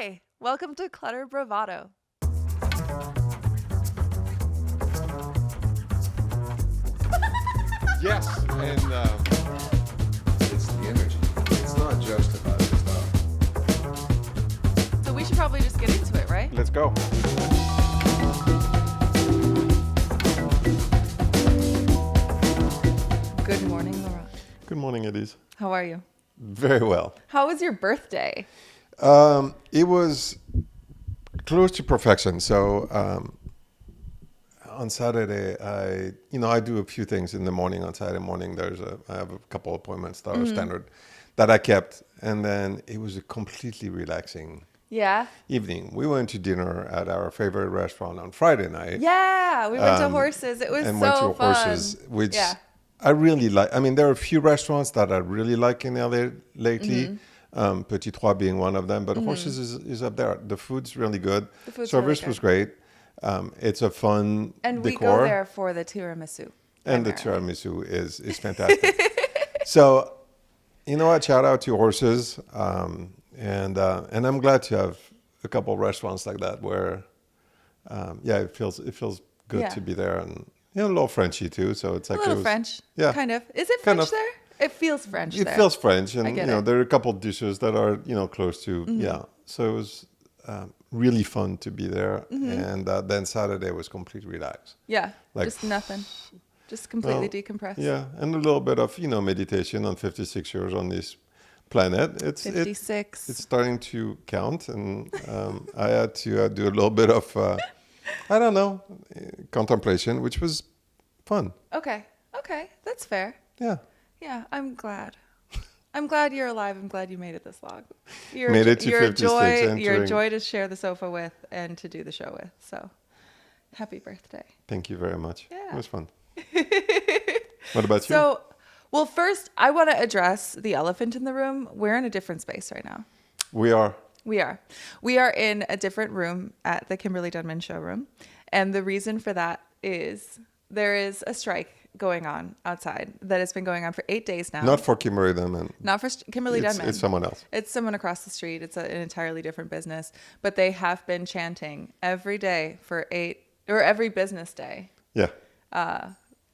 Hi, welcome to Clutter Bravado. Yes, and it's the energy. It's not just about the stuff. So we should probably just get into it, right? Let's go. Good morning, Laurent. Good morning, Elise. How are you? Very well. How was your birthday? It was close to perfection. So on Saturday, I do a few things in the morning. On Saturday morning, I have a couple appointments that are standard that I kept, and then it was a completely relaxing Yeah. evening. We went to dinner at our favorite restaurant on Friday night. Yeah, we went to Horses. It was and so went to fun. Horses, which Yeah. I really like. I mean, there are a few restaurants that I really like in LA lately. Petit Trois being one of them, but Horses is up there. The food's really good. The food's Service really was good. great. It's a fun And we decor. go there for the tiramisu. And the primarily. tiramisu is fantastic. So, you know what? Shout out to Horses. And I'm glad to have a couple restaurants like that where, it feels good Yeah. to be there, and a little Frenchy too. So it's like A little it was, French. yeah, Kind of. Is it kind French of. there? It feels French It there. feels French, and I get it. there are a couple dishes that are close to So it was really fun to be there, and then Saturday was complete relax. Yeah. Like- Just nothing. Just completely Well, decompress. Yeah, and a little bit of meditation on 56 years on this planet. It's 56. It's starting to count, and I had to do a little bit of contemplation, which was fun. Okay. That's fair. Yeah. Yeah, I'm glad. I'm glad you're alive. I'm glad you made it this long. You're Made it to you're a 56 joy. entering. You're a joy to share the sofa with and to do the show with. So, happy birthday. Thank you very much. Yeah. It was fun. What about you? So, well, first, I want to address the elephant in the room. We're in a different space right now. We are. We are in a different room at the Kimberly Denman Showroom. And the reason for that is there is a strike going on outside that has been going on for 8 days now. Not for Kimberly Denman. Not for Kimberly Denman. It's someone else. It's someone across the street. It's an entirely different business. But they have been chanting every day for every business day, Yeah.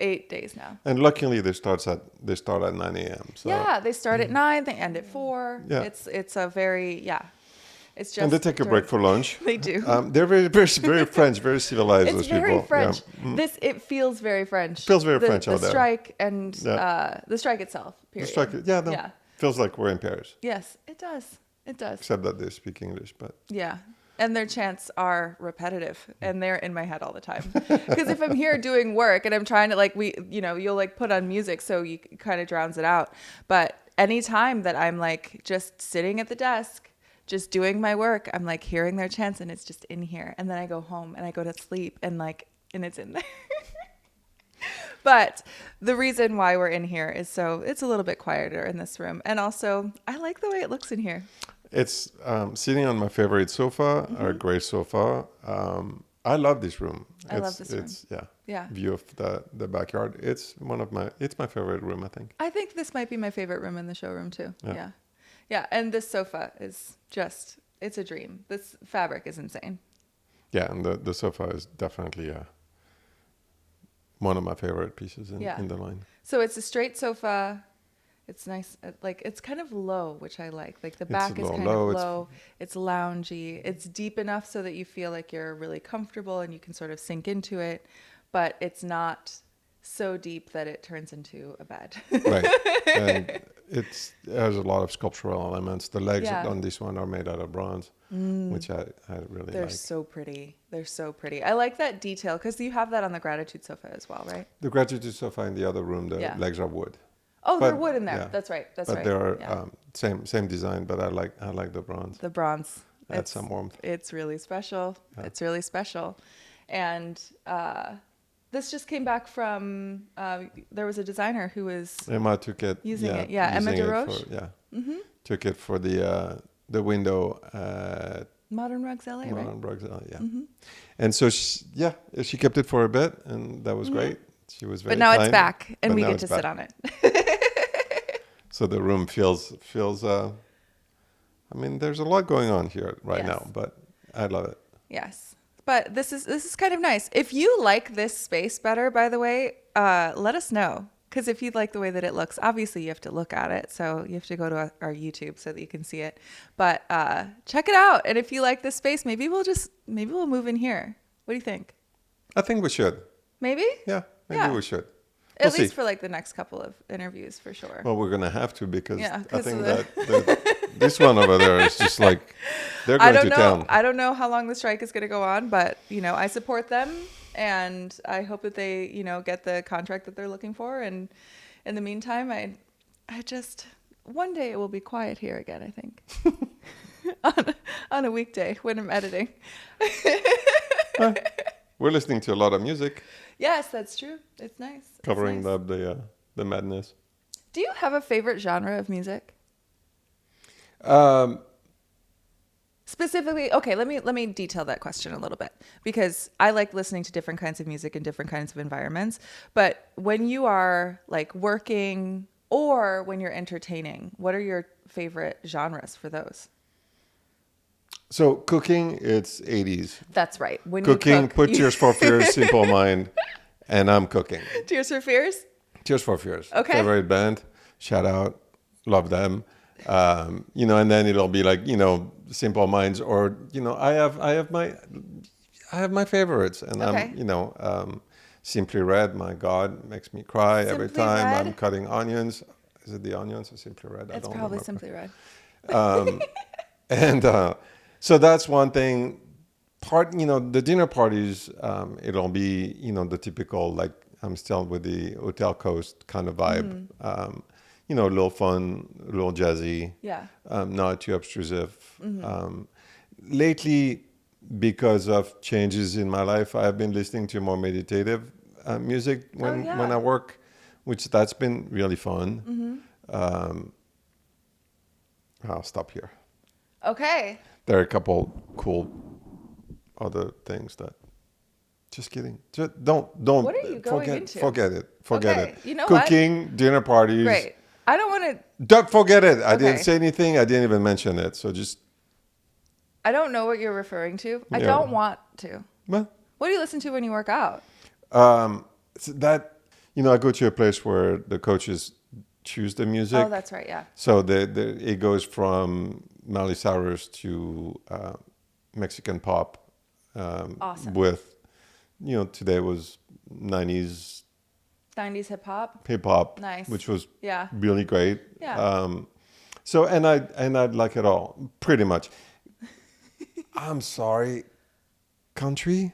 8 days now. And luckily they start at 9 a.m. So Yeah, they start at 9, they end at 4. Yeah. It's a very, it's just. and they take a break for lunch. They do. They're very, very, very French, very civilized. It's those very people. French. Yeah. It feels very French. Feels very the, French the out there. strike and Yeah. the strike itself. The Period. strike, Yeah. feels like we're in Paris, Yes, it does. It does. except that they speak English. But Yeah. And their chants are repetitive, and they're in my head all the time. Because if I'm here doing work and I'm trying to you'll put on music so you kind of drowns it out. But anytime that I'm just sitting at the desk, just doing my work, I'm hearing their chants, and it's just in here. And then I go home and I go to sleep, and it's in there. But the reason why we're in here is so it's a little bit quieter in this room, and also I like the way it looks in here. it's sitting on my favorite sofa, our gray sofa. I love this room. I love this room. It's Yeah. view of the backyard. It's my favorite room, I think. I think this might be my favorite room in the showroom too. Yeah. Yeah. And this sofa is it's a dream. This fabric is insane. Yeah, and the sofa is definitely one of my favorite pieces in the line. So it's a straight sofa. It's nice. It's kind of low, which I like. The back is kind of low. It's loungy. It's deep enough so that you feel like you're really comfortable and you can sort of sink into it, but it's not so deep that it turns into a bed. Right. And it has a lot of sculptural elements. The legs on this one are made out of bronze, which I really They're like. so pretty. They're so pretty. I like that detail because you have that on the Gratitude sofa as well, right? The Gratitude sofa in the other room, the legs are wood. Oh, But, they're wood in there. yeah. That's right. That's But right. they are Yeah. same design, but I like the bronze. The bronze. Adds some warmth. It's really special. Yeah. It's really special. And this just came back from, there was a designer who was Emma took it. using it. Yeah, Emma using it DeRoche. Took it for the window at Modern Rugs LA, right? Modern Rugs, And so she kept it for a bit, and that was great. She was very But now it's kind, back, and but we now get it's to sit back. on it. So the room feels I mean, there's a lot going on here right Yes. now, but I love it. Yes. But this is kind of nice. If you like this space better, by the way, let us know. Because if you like the way that it looks, obviously you have to look at it. So you have to go to our YouTube so that you can see it. But check it out. And if you like this space, maybe we'll move in here. What do you think? I think we should. Maybe? Yeah, maybe we should. At We'll least see. for like the next couple of interviews, for sure. Well, we're gonna have to because Yeah, I 'cause think of that this one over there is just like they're I going don't to know. town. I don't know how long the strike is going to go on, but I support them, and I hope that they, get the contract that they're looking for. And in the meantime, I just one day it will be quiet here again. I think on a weekday when I'm editing. We're listening to a lot of music, Yes, that's true. It's nice. It's covering nice. the madness. Do you have a favorite genre of music? Specifically, okay, let me detail that question a little bit, because I like listening to different kinds of music in different kinds of environments. But when you are like working or when you're entertaining, what are your favorite genres for those? So cooking, it's 80s. That's right. When Cooking, you cook, put Tears for Fears, Simple Mind, and I'm cooking. Tears for Fears. Tears for Fears. Okay. Favorite band. Shout out. Love them. And then it'll be like, Simple Minds, or, I have my favorites, and Okay. Simply Red, my God, makes me cry every Simply time Red? I'm cutting onions. Is it the onions or Simply Red? I It's don't probably remember. Simply Red. And so that's one thing. The dinner parties, it'll be, the typical, like, I'm still with the Hotel Coast kind of vibe. A little fun, a little jazzy. Yeah. Not too obtrusive. Lately, because of changes in my life, I've been listening to more meditative music when I work, which that's been really fun. I'll stop here. Okay. There are a couple cool other things that. Just kidding. Just don't. What are you going into? Forget it. Forget Okay, it. you know what? Cooking, dinner parties. Great. I don't want to. Don't forget it. I didn't Okay. say anything. I didn't even mention it. So just. I don't know what you're referring to. I Yeah. don't want to. Well, What do you listen to when you work out? so that I go to a place where the coaches choose the music. Oh, that's right. Yeah. So it goes from Miley Cyrus to Mexican pop. Awesome. With, today was 90s 90s hip hop. hip hop, Nice. which was Yeah. really great. Yeah. So and I like it all pretty much. I'm sorry, country.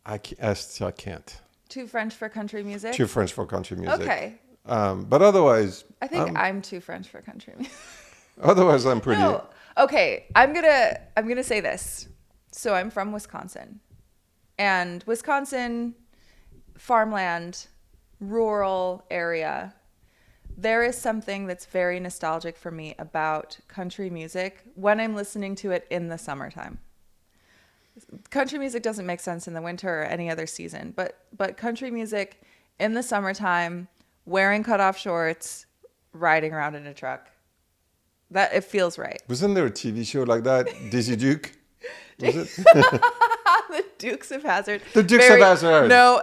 I still can't. Too French for country music. Too French for country music. Okay. But otherwise, I think I'm too French for country music. otherwise I'm pretty. No. Okay. I'm gonna say this. So I'm from Wisconsin, and Wisconsin, farmland, rural area. There is something that's very nostalgic for me about country music when I'm listening to it in the summertime. Country music doesn't make sense in the winter or any other season, but country music in the summertime, wearing cutoff shorts, riding around in a truck. That it feels right. Wasn't there a TV show like that? Dizzy Duke? Was it? The Dukes of Hazzard. The Dukes of Hazzard. No.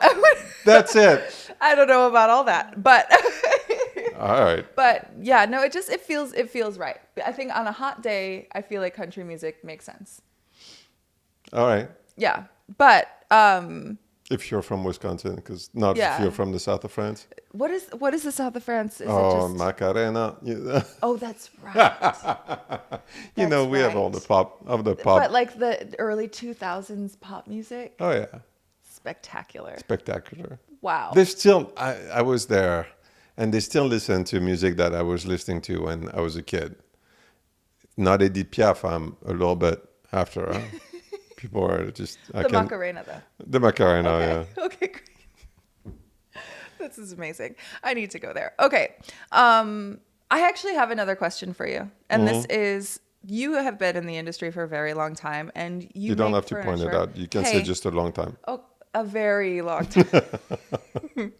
That's it. I don't know about all that, but All right. but yeah, no, it feels right. I think on a hot day, I feel like country music makes sense. All right. Yeah, but If you're from Wisconsin, because not Yeah. if you're from the south of France. what is the south of France? Is Oh, it just? Macarena. Oh, that's right. We have all the pop. But like the early 2000s pop music, Oh yeah, spectacular. spectacular. Wow. They still. I was there, and they still listen to music that I was listening to when I was a kid. Not Edith Piaf. I'm a little bit after. Huh? People are just. The Macarena, though. The Macarena. Okay. Yeah. Okay, great. This is amazing. I need to go there. Okay. I actually have another question for you. And this is, you have been in the industry for a very long time, and you don't make have to point it furniture. out. You can say just a long time. Oh, a very long time.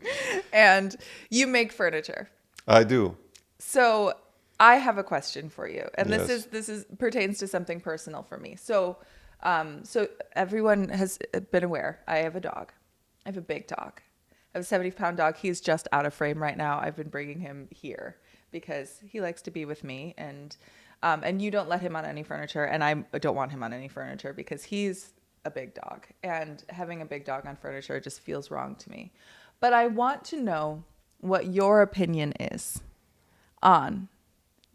And you make furniture. I do. So I have a question for you, and Yes. this is pertains to something personal for me. So everyone has been aware. I have a dog. I have a big dog. I have a 70-pound dog. He's just out of frame right now. I've been bringing him here because he likes to be with me, and you don't let him on any furniture, and I don't want him on any furniture because he's a big dog, and having a big dog on furniture just feels wrong to me. But I want to know what your opinion is on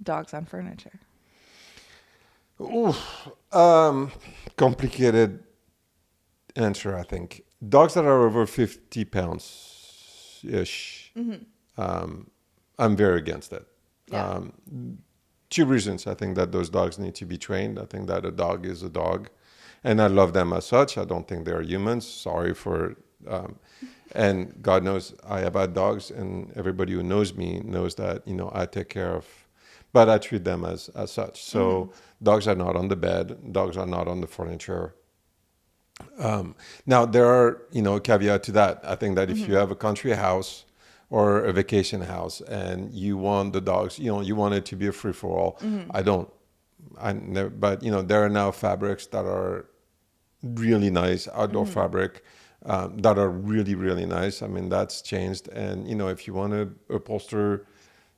dogs on furniture. Ooh, complicated answer, I think. Dogs that are over 50 pounds ish, I'm very against it. Yeah. Two reasons. I think that those dogs need to be trained. I think that a dog is a dog, and I love them as such. I don't think they're humans. Sorry for, and God knows I have had dogs, and everybody who knows me knows that I take care of, but I treat them as such. So dogs are not on the bed. Dogs are not on the furniture. Now there are a caveat to that. I think that if you have a country house or a vacation house and you want the dogs, you want it to be a free for all. I don't. I never, but there are now fabrics that are really nice, outdoor fabric that are really really nice. I mean that's changed, and if you want to upholster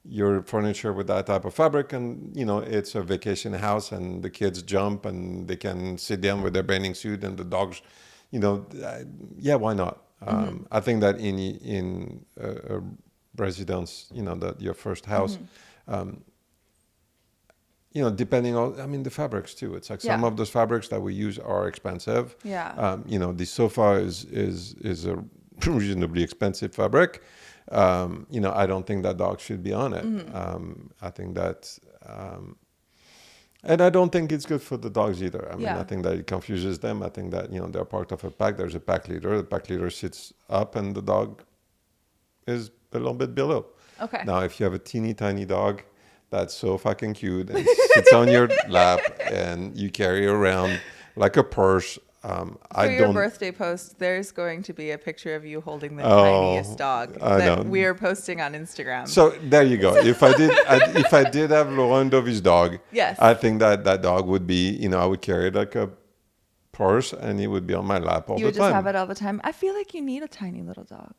your furniture with that type of fabric, and it's a vacation house and the kids jump and they can sit down with their bathing suit and the dogs, yeah, why not? I think that in a residence, that your first house, depending on, I mean, the fabrics too. It's like some Yeah. of those fabrics that we use are expensive. Yeah. The sofa is a reasonably expensive fabric. I don't think that dog should be on it. I think that, and I don't think it's good for the dogs either. I mean, Yeah. I think that it confuses them. I think that, they're part of a pack. There's a pack leader. The pack leader sits up and the dog is a little bit below. Okay. Now, if you have a teeny tiny dog that's so fucking cute and sits on your lap and you carry around like a purse, For your birthday post, there's going to be a picture of you holding the tiniest dog I that know. we are posting on Instagram. So there you go. If I did have Laurent Dovey's dog, Yes. I think that dog would be, I would carry it like a purse and he would be on my lap all You the would just time. have it all the time. I feel like you need a tiny little dog.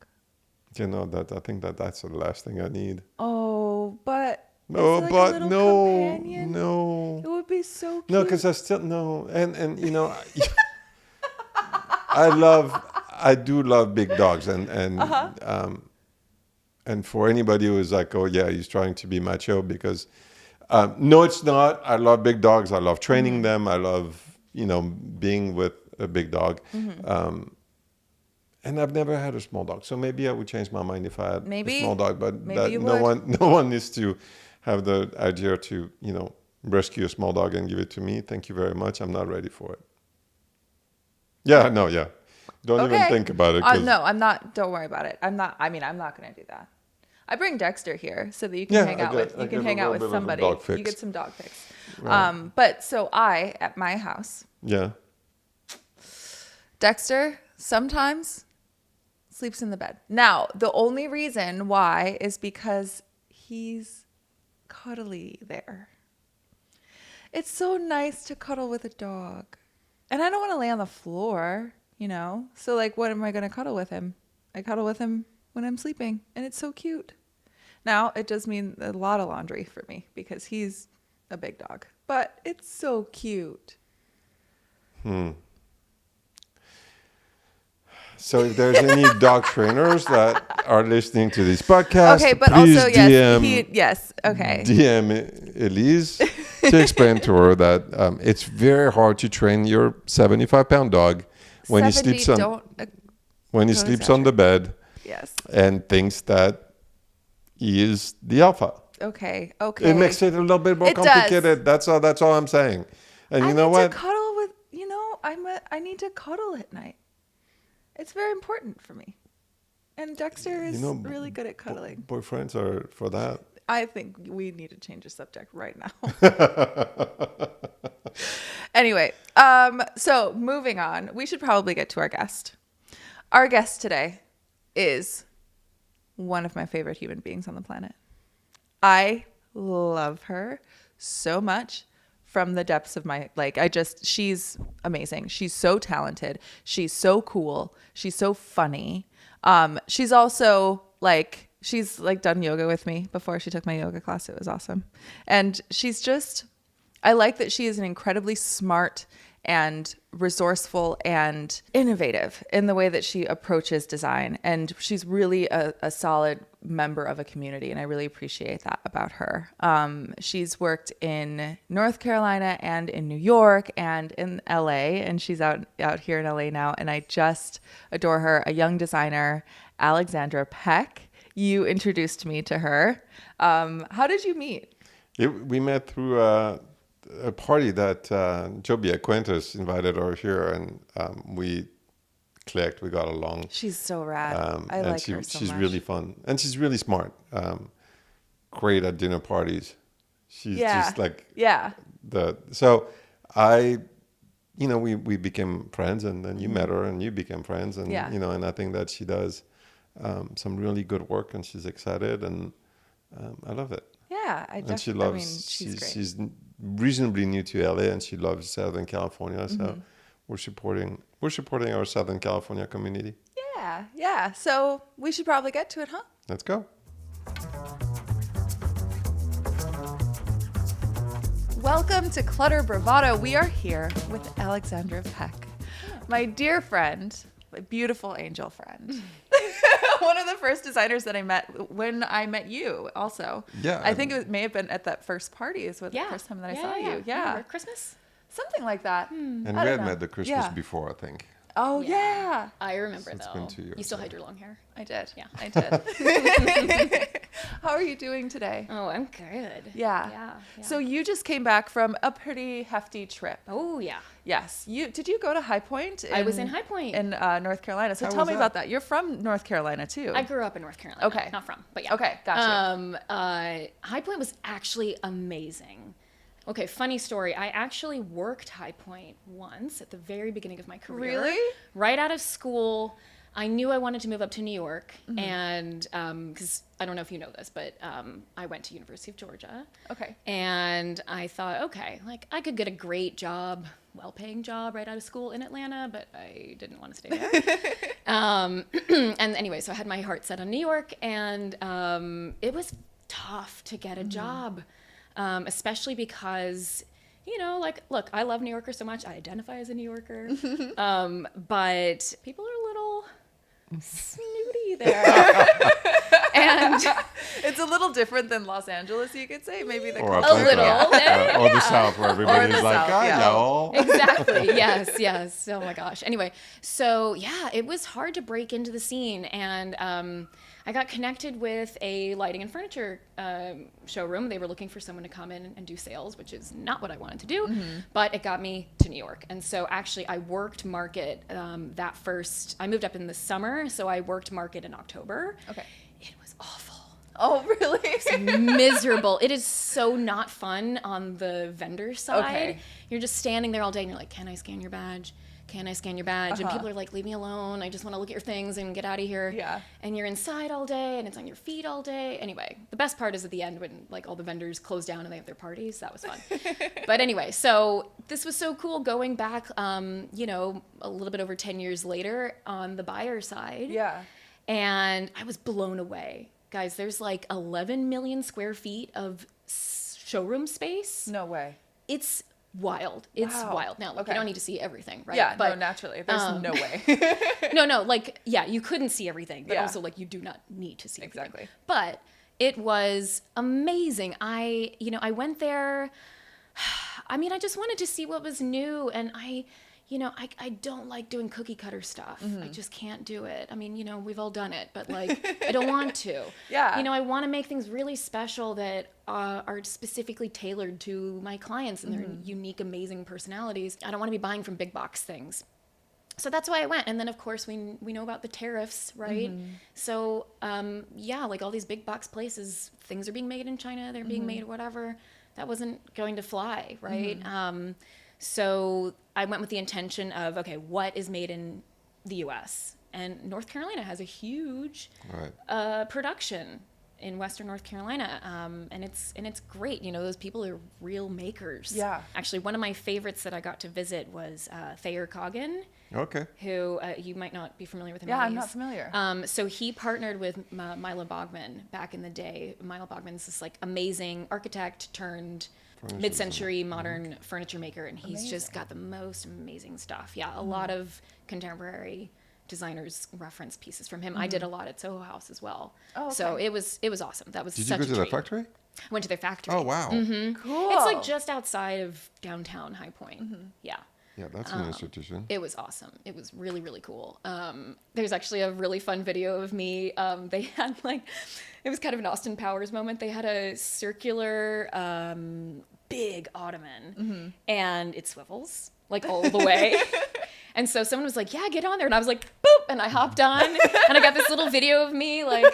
That I think that's the last thing I need. Oh, but No, is it like but a little no, companion? no, It would be so cute. no, because I still no, and I do love big dogs, and for anybody who is like, oh yeah, he's trying to be macho, because no, it's not. I love big dogs. I love training them. I love being with a big dog. And I've never had a small dog, so maybe I would change my mind if I had a small dog. But Maybe that you no would. one needs to have the idea to rescue a small dog and give it to me. Thank you very much. I'm not ready for it. Yeah, no, yeah. Don't even think about it. No, I'm not. Don't worry about it. I'm not. I mean, I'm not going to do that. I bring Dexter here so that you can hang out with. You can hang out with somebody. You get some dog fix. Right. But so at my house, Yeah. Dexter sometimes sleeps in the bed. Now, the only reason why is because he's cuddly there. It's so nice to cuddle with a dog. And I don't want to lay on the floor, So, like, what am I going to cuddle with him? I cuddle with him when I'm sleeping, and it's so cute. Now, it does mean a lot of laundry for me because he's a big dog. But it's so cute. So if there's any dog trainers that are listening to this podcast, Okay, but please also, DM Elise to explain to her that it's very hard to train your 75-pound dog when he sleeps on the bed. Yes. And thinks that he is the alpha. Okay. It makes it a little bit more complicated. Does. That's all I'm saying. And I you know what? need to cuddle with, I need to cuddle at night. It's very important for me. And Dexter is really good at cuddling. Boyfriends are for that. I think we need to change the subject right now. Anyway, so moving on, we should probably get to our guest. Our guest today is one of my favorite human beings on the planet. I love her so much from the depths of my, she's amazing. She's so talented. She's so cool. She's so funny. She's also she's done yoga with me before. She took my yoga class. It was awesome. And I like that she is an incredibly smart and resourceful and innovative in the way that she approaches design. And she's really a solid member of a community. And I really appreciate that about her. She's worked in North Carolina and in New York and in LA. And she's out here in LA now. And I just adore her. A young designer, Alexandra Peck. You introduced me to her. How did you meet? We met through a party that Joby Aquentis invited her here, and we clicked. We got along. She's so rad. I like her so much. She's really fun, and she's really smart. Great at dinner parties. She's just So we became friends, and then you met her, and you became friends, and and I think that she does some really good work, and she's excited, and I love it. Yeah, she's great. She's reasonably new to LA, and she loves Southern California. So we're supporting our Southern California community. Yeah. So we should probably get to it, huh? Let's go. Welcome to Clutter Bravado. We are here with Alexandra Peck, my dear friend, my beautiful angel friend. One of the first designers that I met when I met you also. Yeah. I think it may have been at that first party the first time that I saw you. Yeah. Remember Christmas? Something like that. And we had met the Christmas before, I think. Oh, yeah. I remember, It's though. been 2 years. You still had your long hair. I did. Yeah. I did. How are you doing today? Oh, I'm good. Yeah. So you just came back from a pretty hefty trip. Oh, yeah. Yes. Did you go to High Point? I was in High Point. In North Carolina. So How tell was me that? about that. You're from North Carolina, too. I grew up in North Carolina. Okay. Not from, but yeah. Okay, gotcha. High Point was actually amazing. Okay, funny story. I actually worked High Point once at the very beginning of my career. Really? Right out of school. I knew I wanted to move up to New York, and because I don't know if you know this, but I went to University of Georgia. Okay. And I thought, okay, I could get a great job, well-paying job right out of school in Atlanta, but I didn't want to stay there. And anyway, so I had my heart set on New York, and it was tough to get a job. Especially because, look, I love New Yorkers so much. I identify as a New Yorker. But people are a little snooty there. And it's a little different than Los Angeles, you could say. Maybe the Or culture. a little. Or the South, where everybody's like, South, I know. Exactly. Yes. Oh my gosh. Anyway, so yeah, it was hard to break into the scene, and I got connected with a lighting and furniture showroom. They were looking for someone to come in and do sales, which is not what I wanted to do, but it got me to New York. And so actually I worked market I moved up in the summer, so I worked market in October. Okay. It was awful. Oh, really? Miserable. It is so not fun on the vendor side. Okay. You're just standing there all day and you're like, can I scan your badge? Can I scan your badge? And people are like, leave me alone. I just want to look at your things and get out of here. Yeah. And you're inside all day and it's on your feet all day. Anyway, the best part is at the end when all the vendors close down and they have their parties. That was fun. But anyway, so this was so cool going back, a little bit over 10 years later on the buyer side. Yeah. And I was blown away. Guys, there's 11 million square feet of showroom space. No way. It's wild. It's wild. Now, Okay. you don't need to see everything, right? Yeah, but no, naturally. There's no way. no, you couldn't see everything, but Yeah. also you do not need to see everything. Exactly. But it was amazing. I went there. I just wanted to see what was new, and I don't like doing cookie cutter stuff. I just can't do it. We've all done it, but I don't want to. Yeah. I want to make things really special that are specifically tailored to my clients and their unique, amazing personalities. I don't want to be buying from big box things. So that's why I went. And then, of course, we know about the tariffs, right? So, all these big box places, things are being made in China. They're being made whatever. That wasn't going to fly, right? So I went with the intention of, okay, what is made in the U.S.? And North Carolina has a huge production in Western North Carolina, and it's great. You know, those people are real makers. Yeah. Actually, one of my favorites that I got to visit was Thayer Coggin. Okay. Who you might not be familiar with him. Yeah, I'm not familiar. So he partnered with Milo Bogman back in the day. Milo Bogman's this like amazing architect turned mid-century modern furniture maker, and he's just got the most amazing stuff. Yeah, a lot of contemporary designers reference pieces from him. I did a lot at SoHo House as well. Oh, okay. So it was awesome. That was Did such you a go to the treat. factory? I went to their factory. Oh, wow. Cool. It's like just outside of downtown High Point. Yeah. Yeah, that's an institution. It was awesome. It was really, really cool. There's actually a really fun video of me. They had it was kind of an Austin Powers moment. They had a circular, big ottoman, and it swivels like all the way. And so someone was like, yeah, get on there. And I was like, boop, and I hopped on, and I got this little video of me like.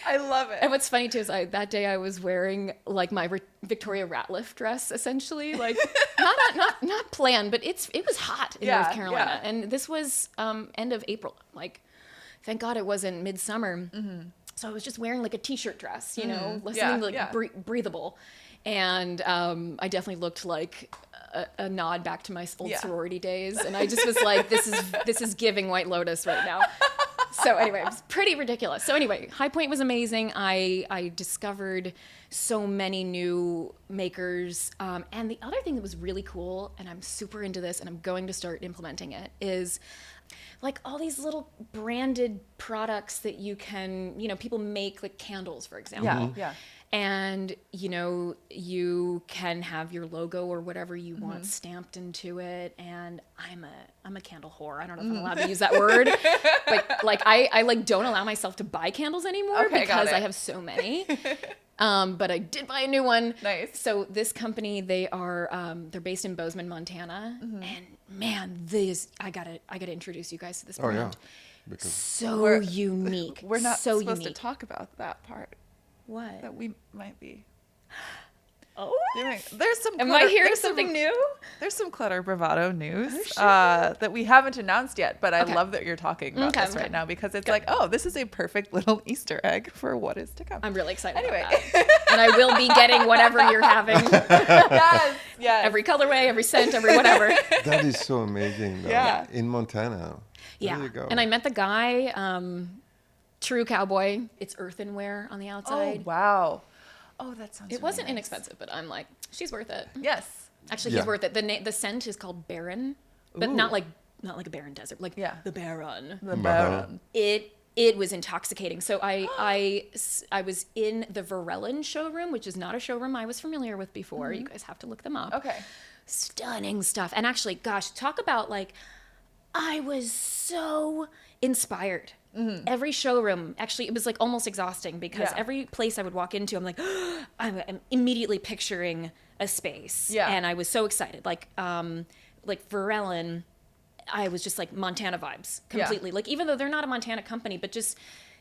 I love it. And what's funny too is that day I was wearing like my Victoria Ratliff dress, essentially, like not planned, but it was hot in North Carolina, and this was end of April. Like, thank God it wasn't midsummer. So I was just wearing like a t-shirt dress, you know, something breathable, and I definitely looked like a nod back to my old sorority days, and I just was like, this is giving White Lotus right now. So anyway, it was pretty ridiculous. So anyway, High Point was amazing. I discovered so many new makers. And the other thing that was really cool, and I'm super into this, and I'm going to start implementing it, is like all these little branded products that you can, you know, people make like candles, for example. Yeah. And, you know, you can have your logo or whatever you want stamped into it. And I'm a candle whore. I don't know if I'm allowed to use that word, but like I like don't allow myself to buy candles anymore because I have so many. But I did buy a new one. Nice. So this company, they're based in Bozeman, Montana, and man, I gotta introduce you guys to this brand. Oh, yeah. Because So unique. We're not so supposed unique. to talk about that part. What? That we might be Oh. doing. There's some. Am I hearing something new? There's some Clutter Bravado news that we haven't announced yet, but I Okay. love that you're talking about this right now because it's like, oh, this is a perfect little Easter egg for what is to come. I'm really excited Anyway. about that. And I will be getting whatever you're having. Yes. Every colorway, every scent, every whatever. that is so amazing, though. Yeah. In Montana. Yeah. There you go. And I met the guy, true cowboy. It's earthenware on the Oh outside. wow. Oh, that sounds. It wasn't inexpensive, but I'm like, she's worth it. Yes. Actually, Yeah. he's worth it. The scent is called Baron, but Ooh. not like a barren desert, like Yeah. the Baron. The Baron. It was intoxicating. So I was in the Varellin showroom, which is not a showroom I was familiar with before. You guys have to look them up. Okay. Stunning stuff. And actually, gosh, talk about like, I was so inspired. Every showroom, actually, it was like almost exhausting because every place I would walk into, I'm like, I'm immediately picturing a space. Yeah. And I was so excited. Like Varellin, I was just like Montana vibes completely. Like, even though they're not a Montana company, but just,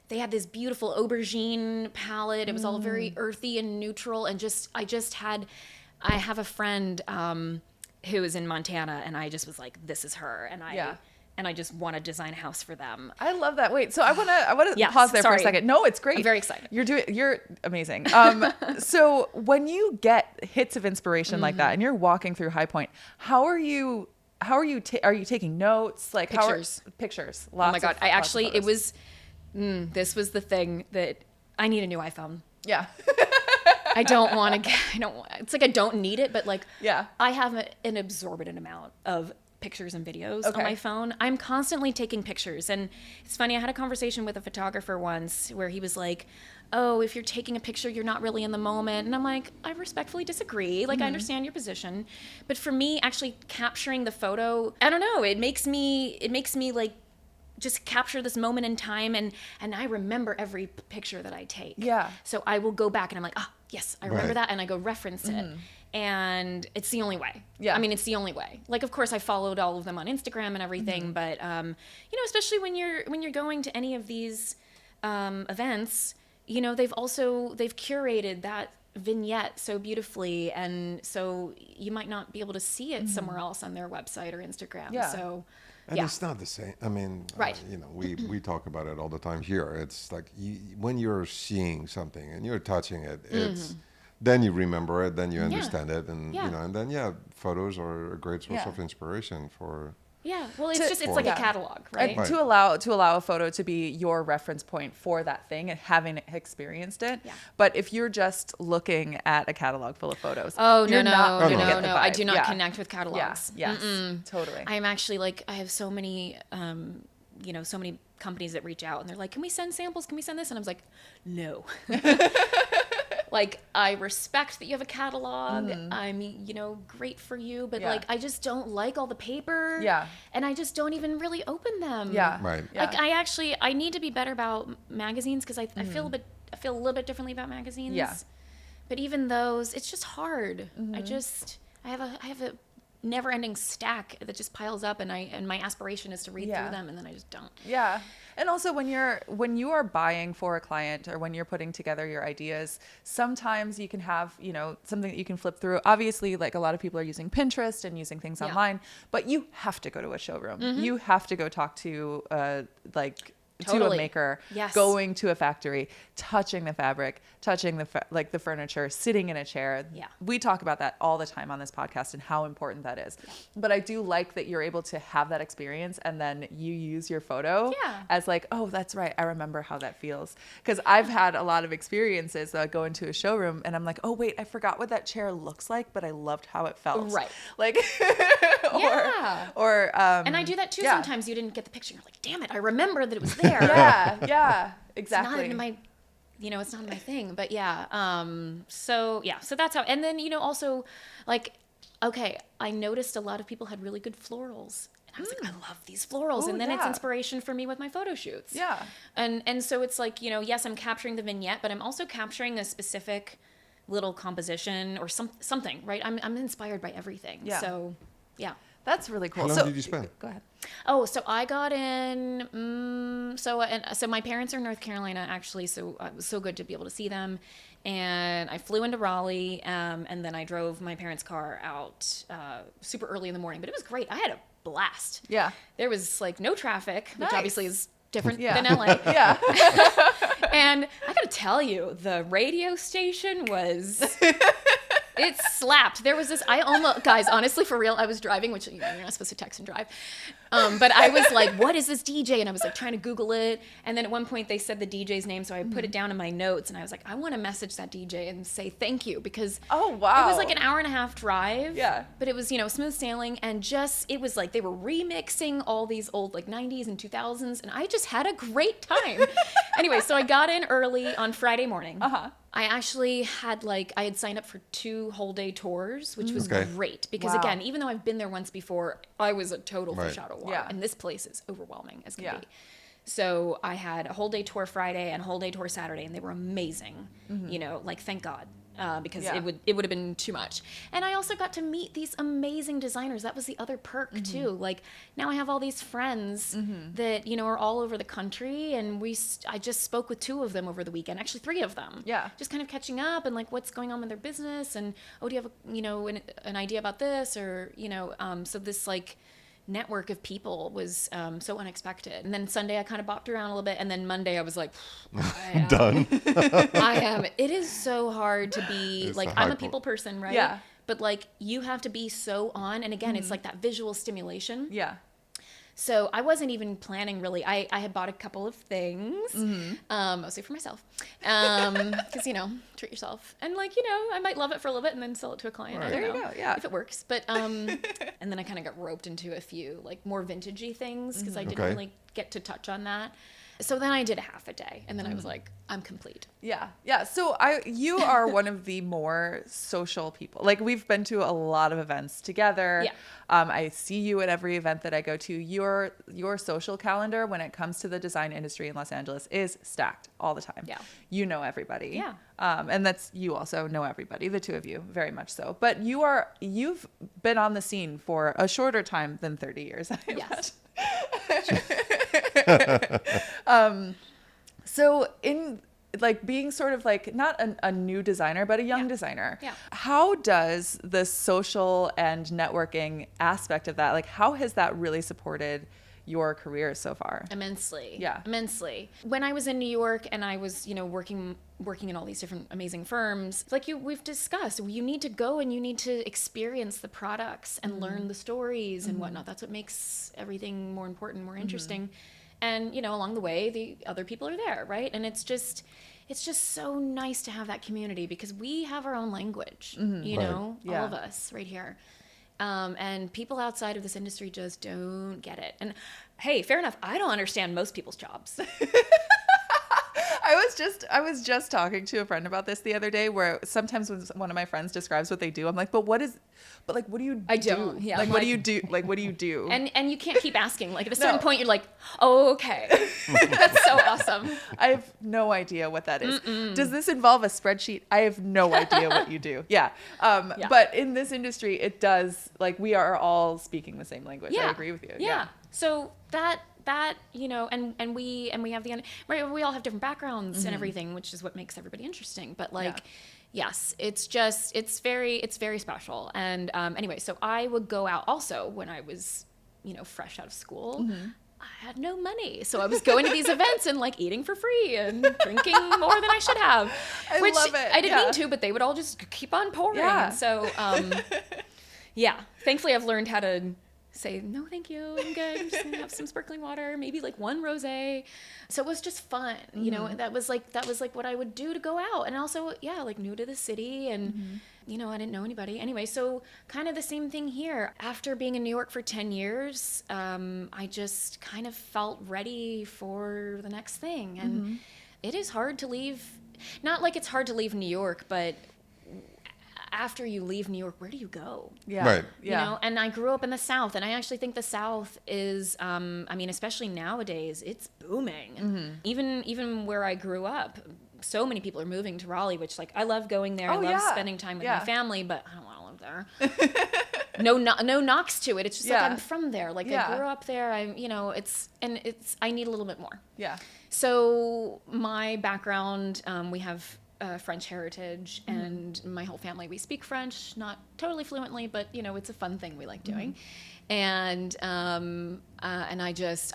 they had this beautiful aubergine palette. It was all very earthy and neutral. And I have a friend who is in Montana, and I just was like, this is her. And I just want to design a house for them. I love that. Wait, so I want to Yes, pause there for sorry. a second. No, it's great. I'm very excited. You're amazing. So when you get hits of inspiration like that, and you're walking through High Point, are you taking notes? Like Pictures. Pictures. Oh my God. This was the thing that I need a new iPhone. Yeah. It's like I don't need it, but like, Yeah. I have an exorbitant amount of pictures and videos Okay. on my phone. I'm constantly taking pictures. And it's funny, I had a conversation with a photographer once where he was like, oh, if you're taking a picture, you're not really in the moment. And I'm like, I respectfully disagree. Like, I understand your position. But for me, actually capturing the photo, I don't know, it makes me like just capture this moment in time, and I remember every picture that I take. Yeah. So I will go back and I'm like, oh, yes, I remember Right. that, and I go reference it. And it's the only way. Yeah. I mean, it's the only way. Like, of course, I followed all of them on Instagram and everything, but especially when you're going to any of these events, they've curated that vignette so beautifully, and so you might not be able to see it somewhere else on their website or Instagram. Yeah. So And it's not the same. I mean, Right. we talk about it all the time here. It's like when you're seeing something and you're touching it, it's then you remember it, then you understand it, and and then photos are a great source of inspiration for. Yeah, well, it's like a catalog, right? And to allow a photo to be your reference point for that thing and having experienced it. Yeah. But if you're just looking at a catalog full of photos, Oh, you're not gonna get the I vibe. do not connect with catalogs. Yes, totally. I'm actually like, I have so many, so many companies that reach out and they're like, can we send samples? Can we send this? And I was like, no. Like, I respect that you have a catalog. I'm, great for you. But like, I just don't like all the paper. Yeah. And I just don't even really open them. Yeah. Right. Yeah. Like, I need to be better about magazines because I feel a little bit differently about magazines. Yeah. But even those, it's just hard. I have a never-ending stack that just piles up, and my aspiration is to read through them, and then I just don't. Yeah. And also when you are buying for a client or when you're putting together your ideas, sometimes you can have, something that you can flip through. Obviously, like a lot of people are using Pinterest and using things online, but you have to go to a showroom. You have to go talk to to a maker, Yes. going to a factory, touching the fabric, touching the furniture, sitting in a chair. Yeah. We talk about that all the time on this podcast and how important that is. But I do like that you're able to have that experience and then you use your photo as like, oh, that's right. I remember how that feels. Because I've had a lot of experiences that I go into a showroom and I'm like, oh, wait, I forgot what that chair looks like, but I loved how it felt. Right. Like, And I do that too. Sometimes you didn't get the picture. You're like, damn it, I remember that it was there. Yeah, exactly. It's not in my, it's not my thing. But so that's how. And then also, like, okay, I noticed a lot of people had really good florals. And I was like, I love these florals. Ooh, and then it's inspiration for me with my photo shoots. Yeah. And so it's like, yes, I'm capturing the vignette, but I'm also capturing a specific little composition or something, right? I'm inspired by everything. Yeah. So, yeah. That's really cool. How long did you spend? Go ahead. Oh, so I got in. So my parents are in North Carolina, actually. So it was so good to be able to see them, and I flew into Raleigh, and then I drove my parents' car out super early in the morning. But it was great. I had a blast. Yeah. There was like no traffic, which Nice. obviously is different Yeah. than LA. Yeah. And I gotta tell you, the radio station was. It slapped. There was this, guys, honestly, for real, I was driving, which, you're not supposed to text and drive. But I was like, what is this DJ? And I was like trying to Google it. And then at one point they said the DJ's name. So I put it down in my notes and I was like, I want to message that DJ and say thank you because Oh, wow. it was like an hour and a half drive. Yeah. But it was, smooth sailing and it was like they were remixing all these old like 90s and 2000s. And I just had a great time. Anyway, so I got in early on Friday morning. Uh-huh. I actually had I had signed up for 2 whole day tours, which was Okay. great because Wow. again, even though I've been there once before, I was a total Right. fish out of water. Yeah. And this place is overwhelming as can Yeah. be. So I had a whole day tour Friday and a whole day tour Saturday, and they were amazing. Thank God. Because Yeah. it would have been too much. And I also got to meet these amazing designers. That was the other perk too. Like now I have all these friends that are all over the country, and I just spoke with 2 of them over the weekend. Actually, 3 of them. Yeah. Just kind of catching up and like what's going on with their business, and do you have an idea about this or so this like network of people was so unexpected. And then Sunday I kind of bopped around a little bit, and then Monday I was like, Done. it is so hard to be It's like, a I'm hard a people person, right? Yeah. But like you have to be so on, and again, it's like that visual stimulation. Yeah. So I wasn't even planning really. I had bought a couple of things, mostly for myself, because treat yourself, and I might love it for a little bit and then sell it to a client. Right. I don't There you know, go, yeah. if it works. But and then I kind of got roped into a few like more vintagey things because I didn't Okay. really get to touch on that. So then I did a half a day, and then I was like, I'm complete. Yeah. Yeah. So you are one of the more social people. Like we've been to a lot of events together. Yeah. I see you at every event that I go to. Your social calendar when it comes to the design industry in Los Angeles is stacked all the time. Yeah. You know everybody. Yeah. And you also know everybody, the 2 of you, very much so. But you've been on the scene for a shorter time than 30 years. I Yes. So like being sort of like not a new designer, but a young designer. Yeah. How does the social and networking aspect of that, like how has that really supported your career so far? Immensely. Yeah. Immensely. When I was in New York and I was, working in all these different amazing firms, like we've discussed, you need to go and you need to experience the products and learn the stories and whatnot. That's what makes everything more important, more interesting. And, along the way, the other people are there, right? And it's just so nice to have that community because we have our own language, all of us right here. And people outside of this industry just don't get it. And hey, fair enough. I don't understand most people's jobs. I was just talking to a friend about this the other day, where sometimes when one of my friends describes what they do, I'm like, but what do you do? I don't. Yeah. Like, what do you do? Like, what do you do? And you can't keep asking. Like at a certain point, you're like, oh, okay. That's so awesome. I have no idea what that is. Does this involve a spreadsheet? I have no idea what you do. Yeah. But in this industry, it does, like, we are all speaking the same language. Yeah. I agree with you. Yeah. So that and we have right, we all have different backgrounds and everything, which is what makes everybody interesting. But like, yes, it's very special. And anyway, so I would go out also when I was, fresh out of school. I had no money. So I was going to these events and like eating for free and drinking more than I should have. I love it. I didn't mean to, but they would all just keep on pouring. Yeah. So thankfully I've learned how to say, no, thank you, I'm good. I'm just gonna have some sparkling water, maybe like one rosé. So it was just fun. That was like what I would do to go out. And also, like new to the city and, I didn't know anybody. Anyway, so kind of the same thing here. After being in New York for 10 years, I just kind of felt ready for the next thing. And it is hard to leave, not like it's hard to leave New York, but after you leave New York, where do you go? Yeah. Right. Yeah. And I grew up in the South, and I actually think the South is, especially nowadays, it's booming. Even where I grew up, so many people are moving to Raleigh, which like I love going there. I love spending time with my family, but I don't want to live there. No knocks to it. It's just like I'm from there. Like I grew up there. I need a little bit more. Yeah. So my background, we have French heritage, and my whole family, we speak French, not totally fluently, but it's a fun thing we like doing. And I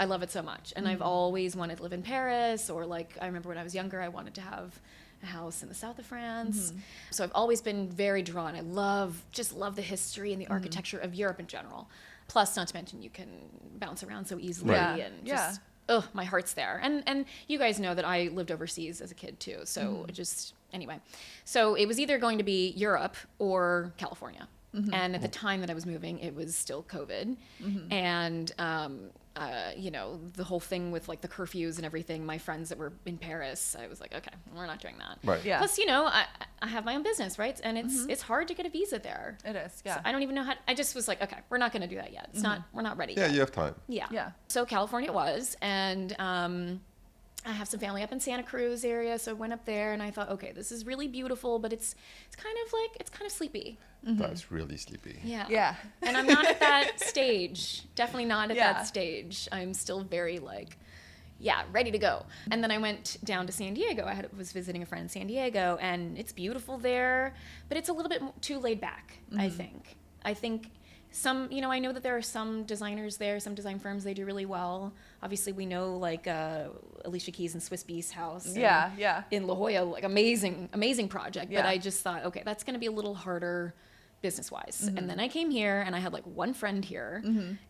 love it so much. And I've always wanted to live in Paris, or like I remember when I was younger, I wanted to have a house in the south of France. So I've always been very drawn. I love the history and the architecture of Europe in general. Plus, not to mention, you can bounce around so easily and just my heart's there. And you guys know that I lived overseas as a kid too. So anyway. So it was either going to be Europe or California. And at the time that I was moving, it was still COVID. And, the whole thing with like the curfews and everything, my friends that were in Paris, I was like, okay, we're not doing that. Right. Yeah. Plus, I have my own business, right? And it's hard to get a visa there. It is. Yeah. So I don't even know I just was like, okay, we're not going to do that yet. We're not ready Yeah, yet. you have time. Yeah. Yeah. So California was, and I have some family up in Santa Cruz area, so I went up there and I thought, okay, this is really beautiful, but it's kind of sleepy. That's really sleepy. Yeah. Yeah. And I'm not at that stage. Definitely not at that stage. I'm still very ready to go. And then I went down to San Diego. I was visiting a friend in San Diego, and it's beautiful there, but it's a little bit too laid back, I think. I think some, I know that there are some designers there, some design firms, they do really well. Obviously, we know like Alicia Keys and Swiss Beast House. In La Jolla, like amazing project. But I just thought, okay, that's going to be a little harder business-wise. And then I came here, and I had like one friend here,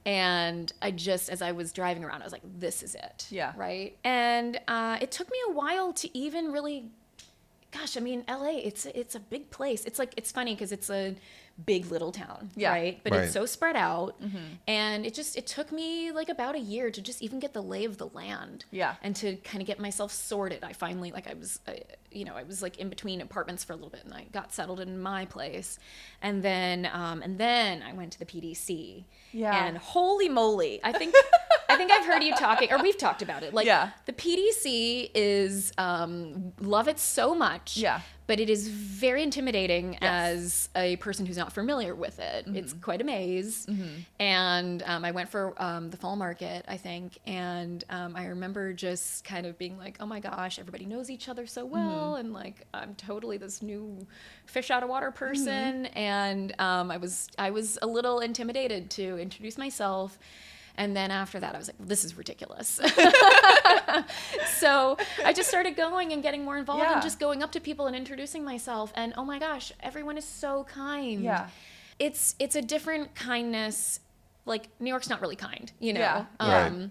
and as I was driving around, I was like, this is it. Yeah. Right? And it took me a while to even really, LA, it's a big place. It's funny because it's a big little town, right? But it's so spread out, and it took me like about a year to just even get the lay of the land, and to kind of get myself sorted. I finally I was like in between apartments for a little bit, and I got settled in my place, and then I went to the PDC, and holy moly, I think I've heard you talking, or we've talked about it. Like the PDC is love it so much, but it is very intimidating Yes. as a person who's not familiar with it. It's quite a maze. And I went for the fall market, I think, and I remember just kind of being like, oh my gosh, everybody knows each other so well, and like I'm totally this new fish out of water person, and I was a little intimidated to introduce myself. And then after that, I was like, well, this is ridiculous. So I just started going and getting more involved and just going up to people and introducing myself. And oh my gosh, everyone is so kind. Yeah. It's a different kindness. Like, New York's not really kind, you know? Yeah. Right.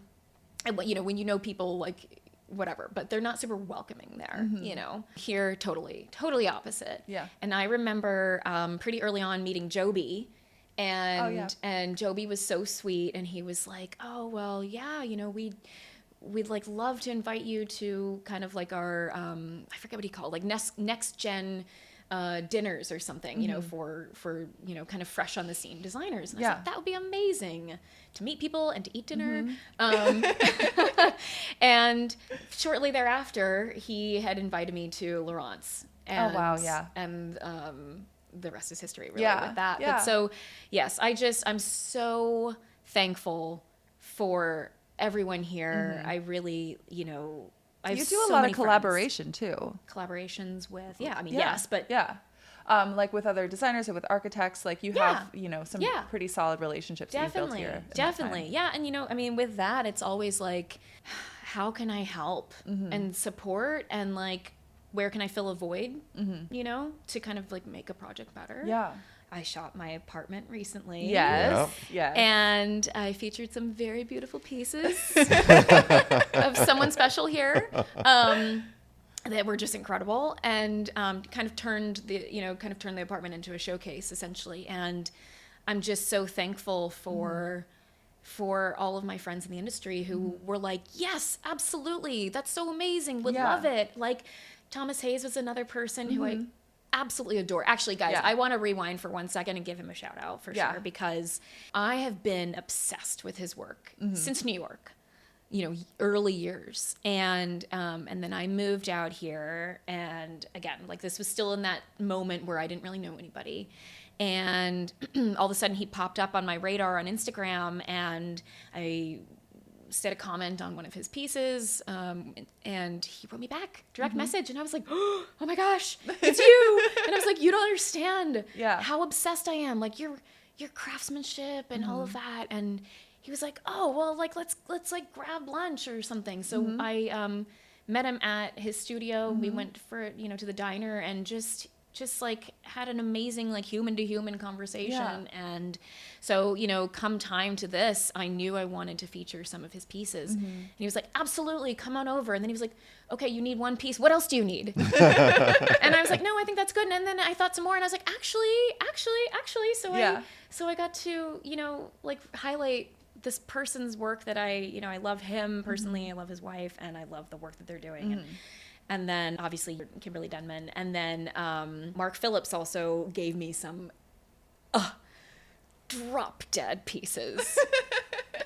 And, you know, when you know people, like, whatever, but they're not super welcoming there, you know? Here, totally opposite. Yeah. And I remember pretty early on meeting Joby. And Joby was so sweet, and he was like, oh, well, yeah, you know, we'd like love to invite you to kind of like our, I forget what he called, like next gen dinners or something, you know, for, you know, kind of fresh on the scene designers. And I was like, that would be amazing to meet people and to eat dinner. And shortly thereafter, he had invited me to Laurent's. And, Oh, wow, yeah. And, the rest is history, really, with that. Yeah. But so, yes, I'm so thankful for everyone here. I really, you know, I You have do so a lot many of collaboration too. collaborations with, yes, but yeah. Like with other designers or with architects, like you have, you know, some pretty solid relationships that you've built here. in that time. Definitely. Yeah. And, you know, I mean, with that, it's always like, how can I help and support, and like, where can I fill a void, you know, to kind of like make a project better. Yeah. I shot my apartment recently. Yes. Yeah. Yes. And I featured some very beautiful pieces of someone special here that were just incredible, and kind of turned the apartment into a showcase essentially. And I'm just so thankful for all of my friends in the industry who were like, yes, absolutely, that's so amazing, would love it. Like Thomas Hayes was another person who I absolutely adore. Actually, guys, I want to rewind for 1 second and give him a shout out for sure, because I have been obsessed with his work since New York, you know, early years. And then I moved out here, and again, like this was still in that moment where I didn't really know anybody. And all of a sudden he popped up on my radar on Instagram, and I said a comment on one of his pieces, and he wrote me back direct message, and I was like, oh my gosh, it's you. And I was like, you don't understand how obsessed I am, like your craftsmanship and all of that. And he was like, oh, well, like let's like grab lunch or something. So I met him at his studio. We went for, you know, to the diner, and just like had an amazing like human to human conversation. And so, you know, come time to this, I knew I wanted to feature some of his pieces. And he was like, absolutely, come on over. And then he was like, okay, you need one piece, what else do you need? And I was like, no, I think that's good. And then I thought some more, and I was like, actually. So I got to, you know, like highlight this person's work that I love him personally, I love his wife, and I love the work that they're doing. And then obviously Kimberly Denman. And then Mark Phillips also gave me some drop dead pieces.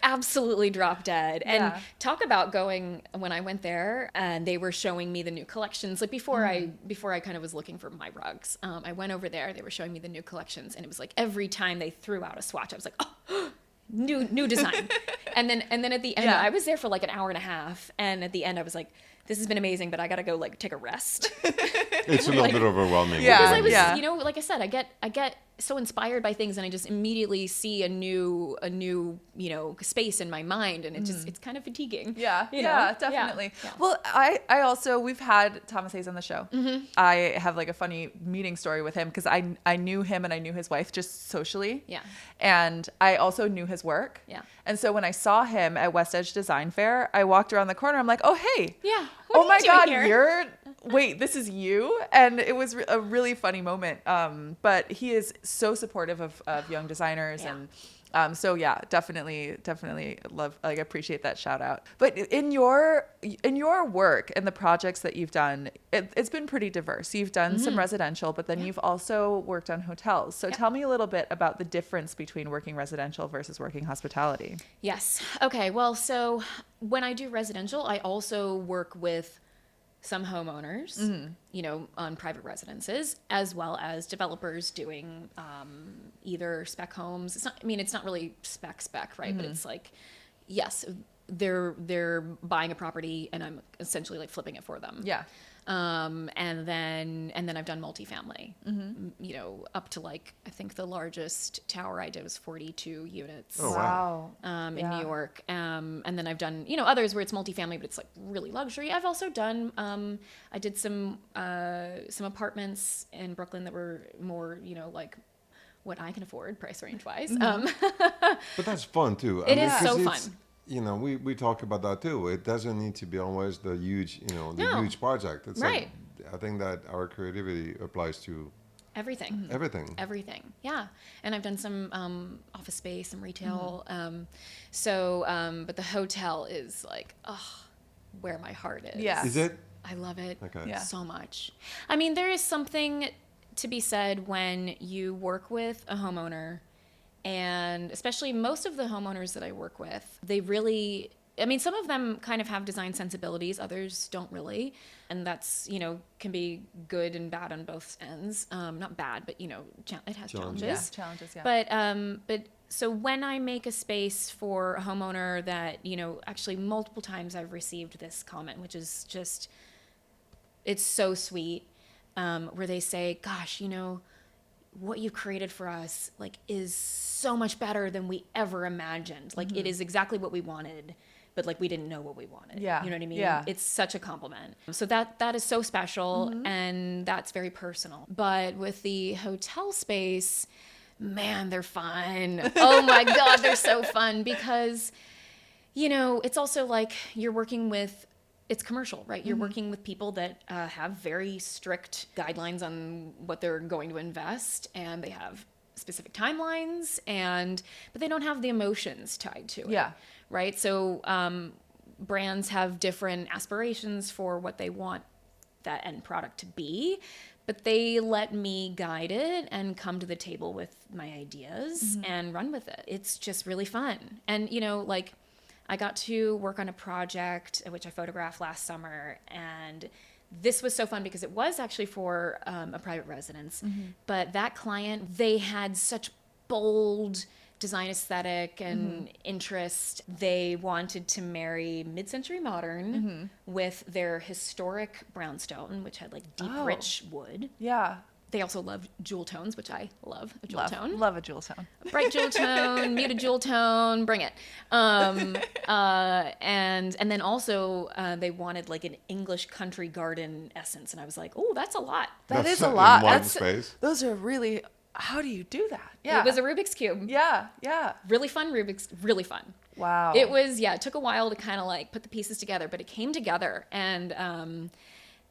Absolutely drop dead. And talk about going, when I went there and they were showing me the new collections, like before I kind of was looking for my rugs, I went over there, they were showing me the new collections, and it was like every time they threw out a swatch, I was like, oh, new design. and then at the end, I was there for like an hour and a half, and at the end I was like, this has been amazing, but I gotta go like take a rest. It's a little bit overwhelming. Because I was, you know, like I said, I get so inspired by things, and I just immediately see a new, you know, space in my mind, and it's kind of fatiguing. Yeah, you know? Definitely. Yeah. Well, I also, we've had Thomas Hayes on the show. I have like a funny meeting story with him, because I knew him and I knew his wife just socially. Yeah. And I also knew his work. Yeah. And so when I saw him at West Edge Design Fair, I walked around the corner. I'm like, oh, hey. Yeah. Oh my God, wait, this is you? And it was a really funny moment. But he is so supportive of young designers. And so yeah, definitely love, like, appreciate that shout out. But in your work and the projects that you've done, it's been pretty diverse. You've done some residential, but then you've also worked on hotels. So tell me a little bit about the difference between working residential versus working hospitality. Yes. Okay. Well, so when I do residential, I also work with some homeowners, you know, on private residences, as well as developers doing either spec homes. It's not, I mean, it's not really spec, right? But it's like, yes, they're buying a property and I'm essentially like flipping it for them. Yeah. And then I've done multifamily, you know, up to like, I think the largest tower I did was 42 units. Oh, Wow. In Yeah. New York. And then I've done, you know, others where it's multifamily, but it's like really luxury. I've also done, I did some apartments in Brooklyn that were more, you know, like what I can afford price range wise. But that's fun too. It is 'cause so it's- fun. You know, we talk about that too. It doesn't need to be always the huge, you know, the No. huge project. It's Right. like, I think that our creativity applies to Everything. everything. Everything. Yeah. And I've done some office space, some retail. But the hotel is like, where my heart is. Yeah. Is it? I love it Okay. Yeah. so much. I mean, there is something to be said when you work with a homeowner, and especially most of the homeowners that I work with, they really, I mean, some of them kind of have design sensibilities, others don't really. And that's, you know, can be good and bad on both ends. Not bad, but, you know, it has Challenges. challenges. Yeah, challenges, yeah. But so when I make a space for a homeowner that, you know, actually multiple times I've received this comment, which is just, it's so sweet, where they say, gosh, you know, what you've created for us like is so much better than we ever imagined. Like it is exactly what we wanted, but like we didn't know what we wanted. Yeah. You know what I mean? Yeah. It's such a compliment. So that is so special and that's very personal. But with the hotel space, man, they're fun. Oh my God, they're so fun because, you know, it's also like you're working with, it's commercial, right? You're working with people that have very strict guidelines on what they're going to invest, and they have specific timelines, but they don't have the emotions tied to it, Yeah. right? So brands have different aspirations for what they want that end product to be, but they let me guide it and come to the table with my ideas and run with it. It's just really fun. And, you know, like, I got to work on a project which I photographed last summer, and this was so fun because it was actually for a private residence. But that client, they had such bold design aesthetic and interest. They wanted to marry mid-century modern with their historic brownstone, which had like deep, rich wood. Yeah. They also love jewel tones, which I love a jewel tone. Love a jewel tone. Bright jewel tone, muted jewel tone, bring it. And then also they wanted like an English country garden essence, and I was like, oh, that's a lot. That That's is a in lot. one That's space. Those are really. How do you do that? Yeah. It was a Rubik's cube. Yeah. Yeah. Really fun Rubik's, really fun. Wow. It was, yeah, it took a while to kind of like put the pieces together, but it came together, and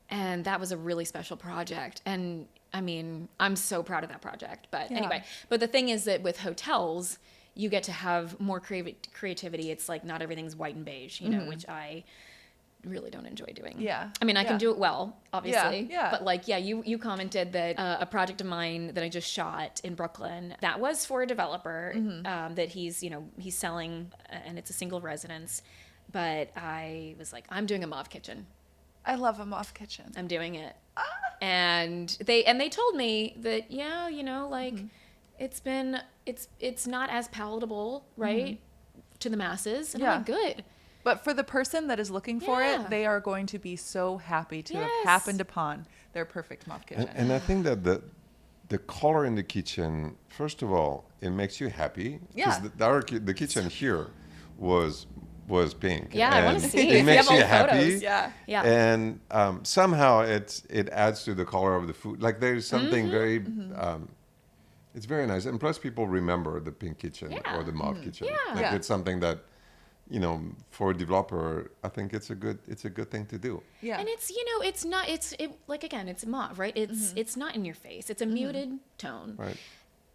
that was a really special project. And I mean, I'm so proud of that project. But anyway, but the thing is that with hotels, you get to have more creativity. It's like not everything's white and beige, you know, which I really don't enjoy doing. Yeah. I mean, I can Yeah. do it well, obviously. Yeah. But like, yeah, you commented that a project of mine that I just shot in Brooklyn, that was for a developer that he's selling, and it's a single residence. But I was like, I'm doing a mauve kitchen. I love a moth kitchen. I'm doing it. And they told me that, yeah, you know, like it's not as palatable, right, to the masses. And I'm like, good. But for the person that is looking for Yeah. it, they are going to be so happy to have Yes. happened upon their perfect moth kitchen. And I think that the color in the kitchen, first of all, it makes you happy. Yeah. Because the kitchen here was pink. Yeah, I wanna and see if It you makes have you old happy. photos. Yeah. Yeah. And somehow it adds to the color of the food. Like there's something very, it's very nice. And plus people remember the pink kitchen Yeah. or the mauve kitchen. Yeah. Like Yeah. it's something that, you know, for a developer, I think it's a good thing to do. Yeah. And it's, you know, it's not, like, again, it's mauve, right? It's not in your face. It's a muted tone. Right.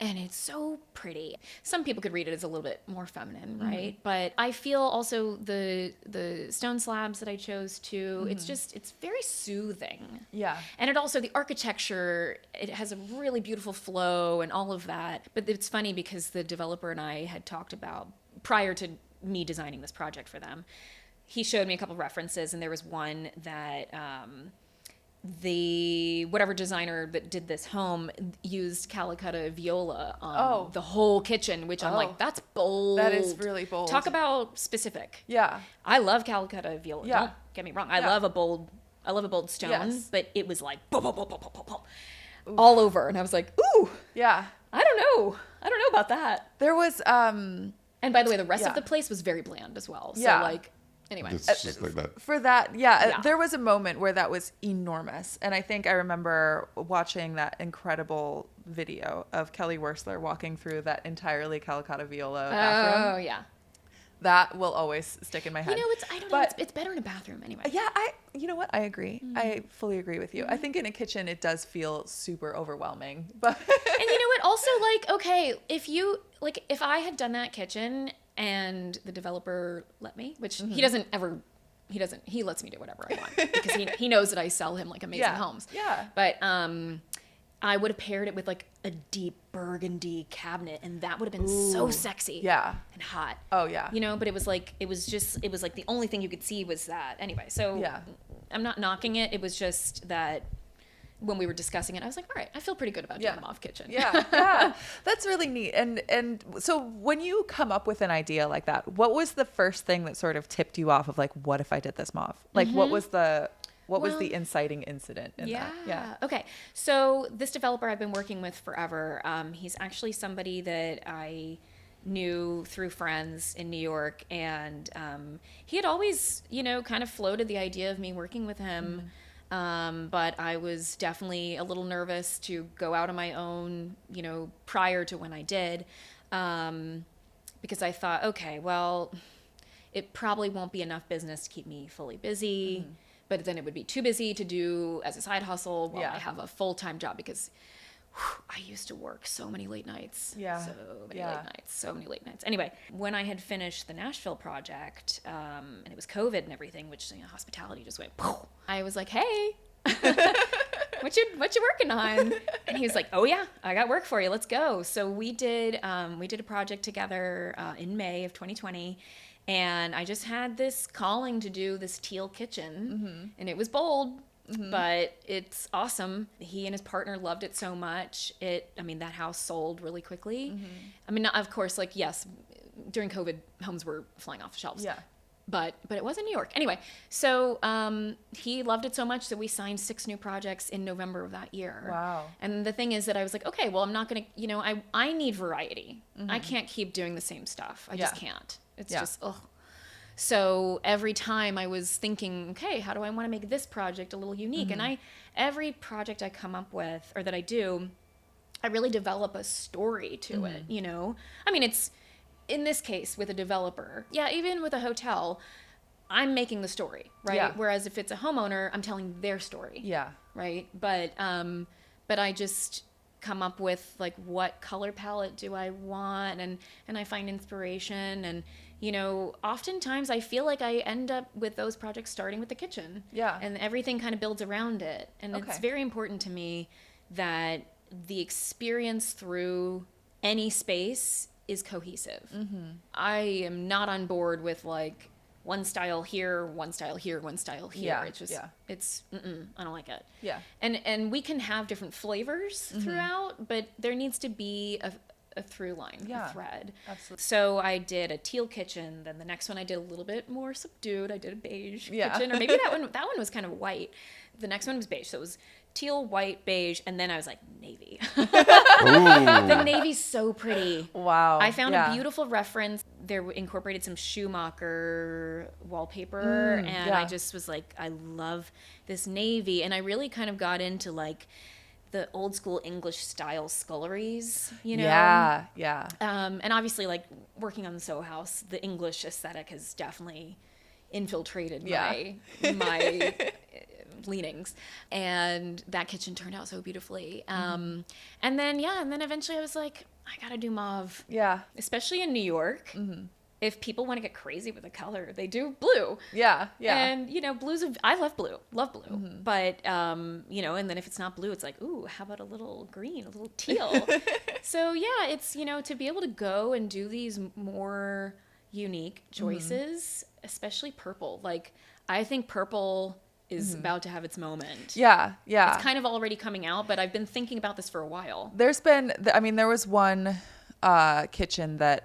And it's so pretty. Some people could read it as a little bit more feminine, right? But I feel also the stone slabs that I chose to, it's very soothing. Yeah. And it also, the architecture, it has a really beautiful flow and all of that. But it's funny because the developer and I had talked about, prior to me designing this project for them, he showed me a couple of references, and there was one that the whatever designer that did this home used Calicut viola on the whole kitchen, which I'm like, that's bold. That is really bold. Talk about specific. Yeah. I love Calicut viola. Yeah. Don't get me wrong. I love a bold stone, Yes. but it was like boom, boom, boom, boom, boom, boom, all over, and I was like, ooh, Yeah. I don't know about that. There was And by the way, the rest Yeah. of the place was very bland as well. So Yeah. like, anyway. It's just like that. for that, Yeah. there was a moment where that was enormous. And I think I remember watching that incredible video of Kelly Wersler walking through that entirely Calicut viola bathroom. Oh yeah. That will always stick in my head. You know, I don't know. It's better in a bathroom anyway. Yeah, you know what? I agree. I fully agree with you. I think in a kitchen it does feel super overwhelming. But And you know what? Also, like, okay, if I had done that kitchen and the developer let me, which he lets me do whatever I want because he knows that I sell him like amazing homes. Yeah. But I would have paired it with like a deep burgundy cabinet, and that would have been so sexy. Yeah. And hot. Oh yeah. You know, but it was like the only thing you could see was that. Anyway, so Yeah. I'm not knocking it. It was just that when we were discussing it, I was like, all right, I feel pretty good about doing a mauve kitchen. Yeah. That's really neat. And so when you come up with an idea like that, what was the first thing that sort of tipped you off of like, what if I did this mauve? Like what was the inciting incident in that? Yeah. Okay. So this developer I've been working with forever, he's actually somebody that I knew through friends in New York, and he had always, kind of floated the idea of me working with him. But I was definitely a little nervous to go out on my own, prior to when I did, because I thought, okay, well, it probably won't be enough business to keep me fully busy, but then it would be too busy to do as a side hustle while I have a full-time job, because I used to work so many late nights. Yeah. So many late nights. Anyway, when I had finished the Nashville project, and it was COVID and everything, which hospitality just went, I was like, hey, what you working on? And he was like, oh yeah, I got work for you. Let's go. So we did a project together in May of 2020. And I just had this calling to do this teal kitchen, and it was bold. But it's awesome. He and his partner loved it so much. That house sold really quickly. Of course, yes, during COVID, homes were flying off the shelves. Yeah. But it was in New York. Anyway, so he loved it so much that we signed 6 new projects in November of that year. Wow. And the thing is that I was like, okay, well, I'm not going to, I need variety. I can't keep doing the same stuff. I just can't. It's just, ugh. So every time I was thinking, okay, how do I want to make this project a little unique? And every project I come up with or that I do, I really develop a story to it, it's in this case with a developer. Yeah, even with a hotel, I'm making the story, right? Yeah. Whereas if it's a homeowner, I'm telling their story. Yeah. Right? But I just come up with like, what color palette do I want? And I find inspiration, and oftentimes I feel like I end up with those projects starting with the kitchen. Yeah. And everything kind of builds around it. And it's very important to me that the experience through any space is cohesive. I am not on board with like one style here, one style here, one style here. Yeah. It's just, I don't like it. Yeah. And we can have different flavors throughout, but there needs to be a through line, a thread. Absolutely. So I did a teal kitchen. Then the next one I did a little bit more subdued. I did a beige Yeah. kitchen, or maybe that one was kind of white. The next one was beige. So it was teal, white, beige, and then I was like, navy. The navy's so pretty. Wow. I found a beautiful reference. There incorporated some Schumacher wallpaper, and I just was like, I love this navy. And I really kind of got into like the old school English style sculleries, Yeah. And obviously, like working on the SoHo House, the English aesthetic has definitely infiltrated my leanings, and that kitchen turned out so beautifully. And then eventually I was like, I gotta do mauve. Yeah. Especially in New York. If people want to get crazy with the color, they do blue. Yeah. And, blues, I love blue. But, and then if it's not blue, it's like, ooh, how about a little green, a little teal? So, yeah, it's, to be able to go and do these more unique choices, especially purple. Like, I think purple is about to have its moment. Yeah. It's kind of already coming out, but I've been thinking about this for a while. There was one kitchen that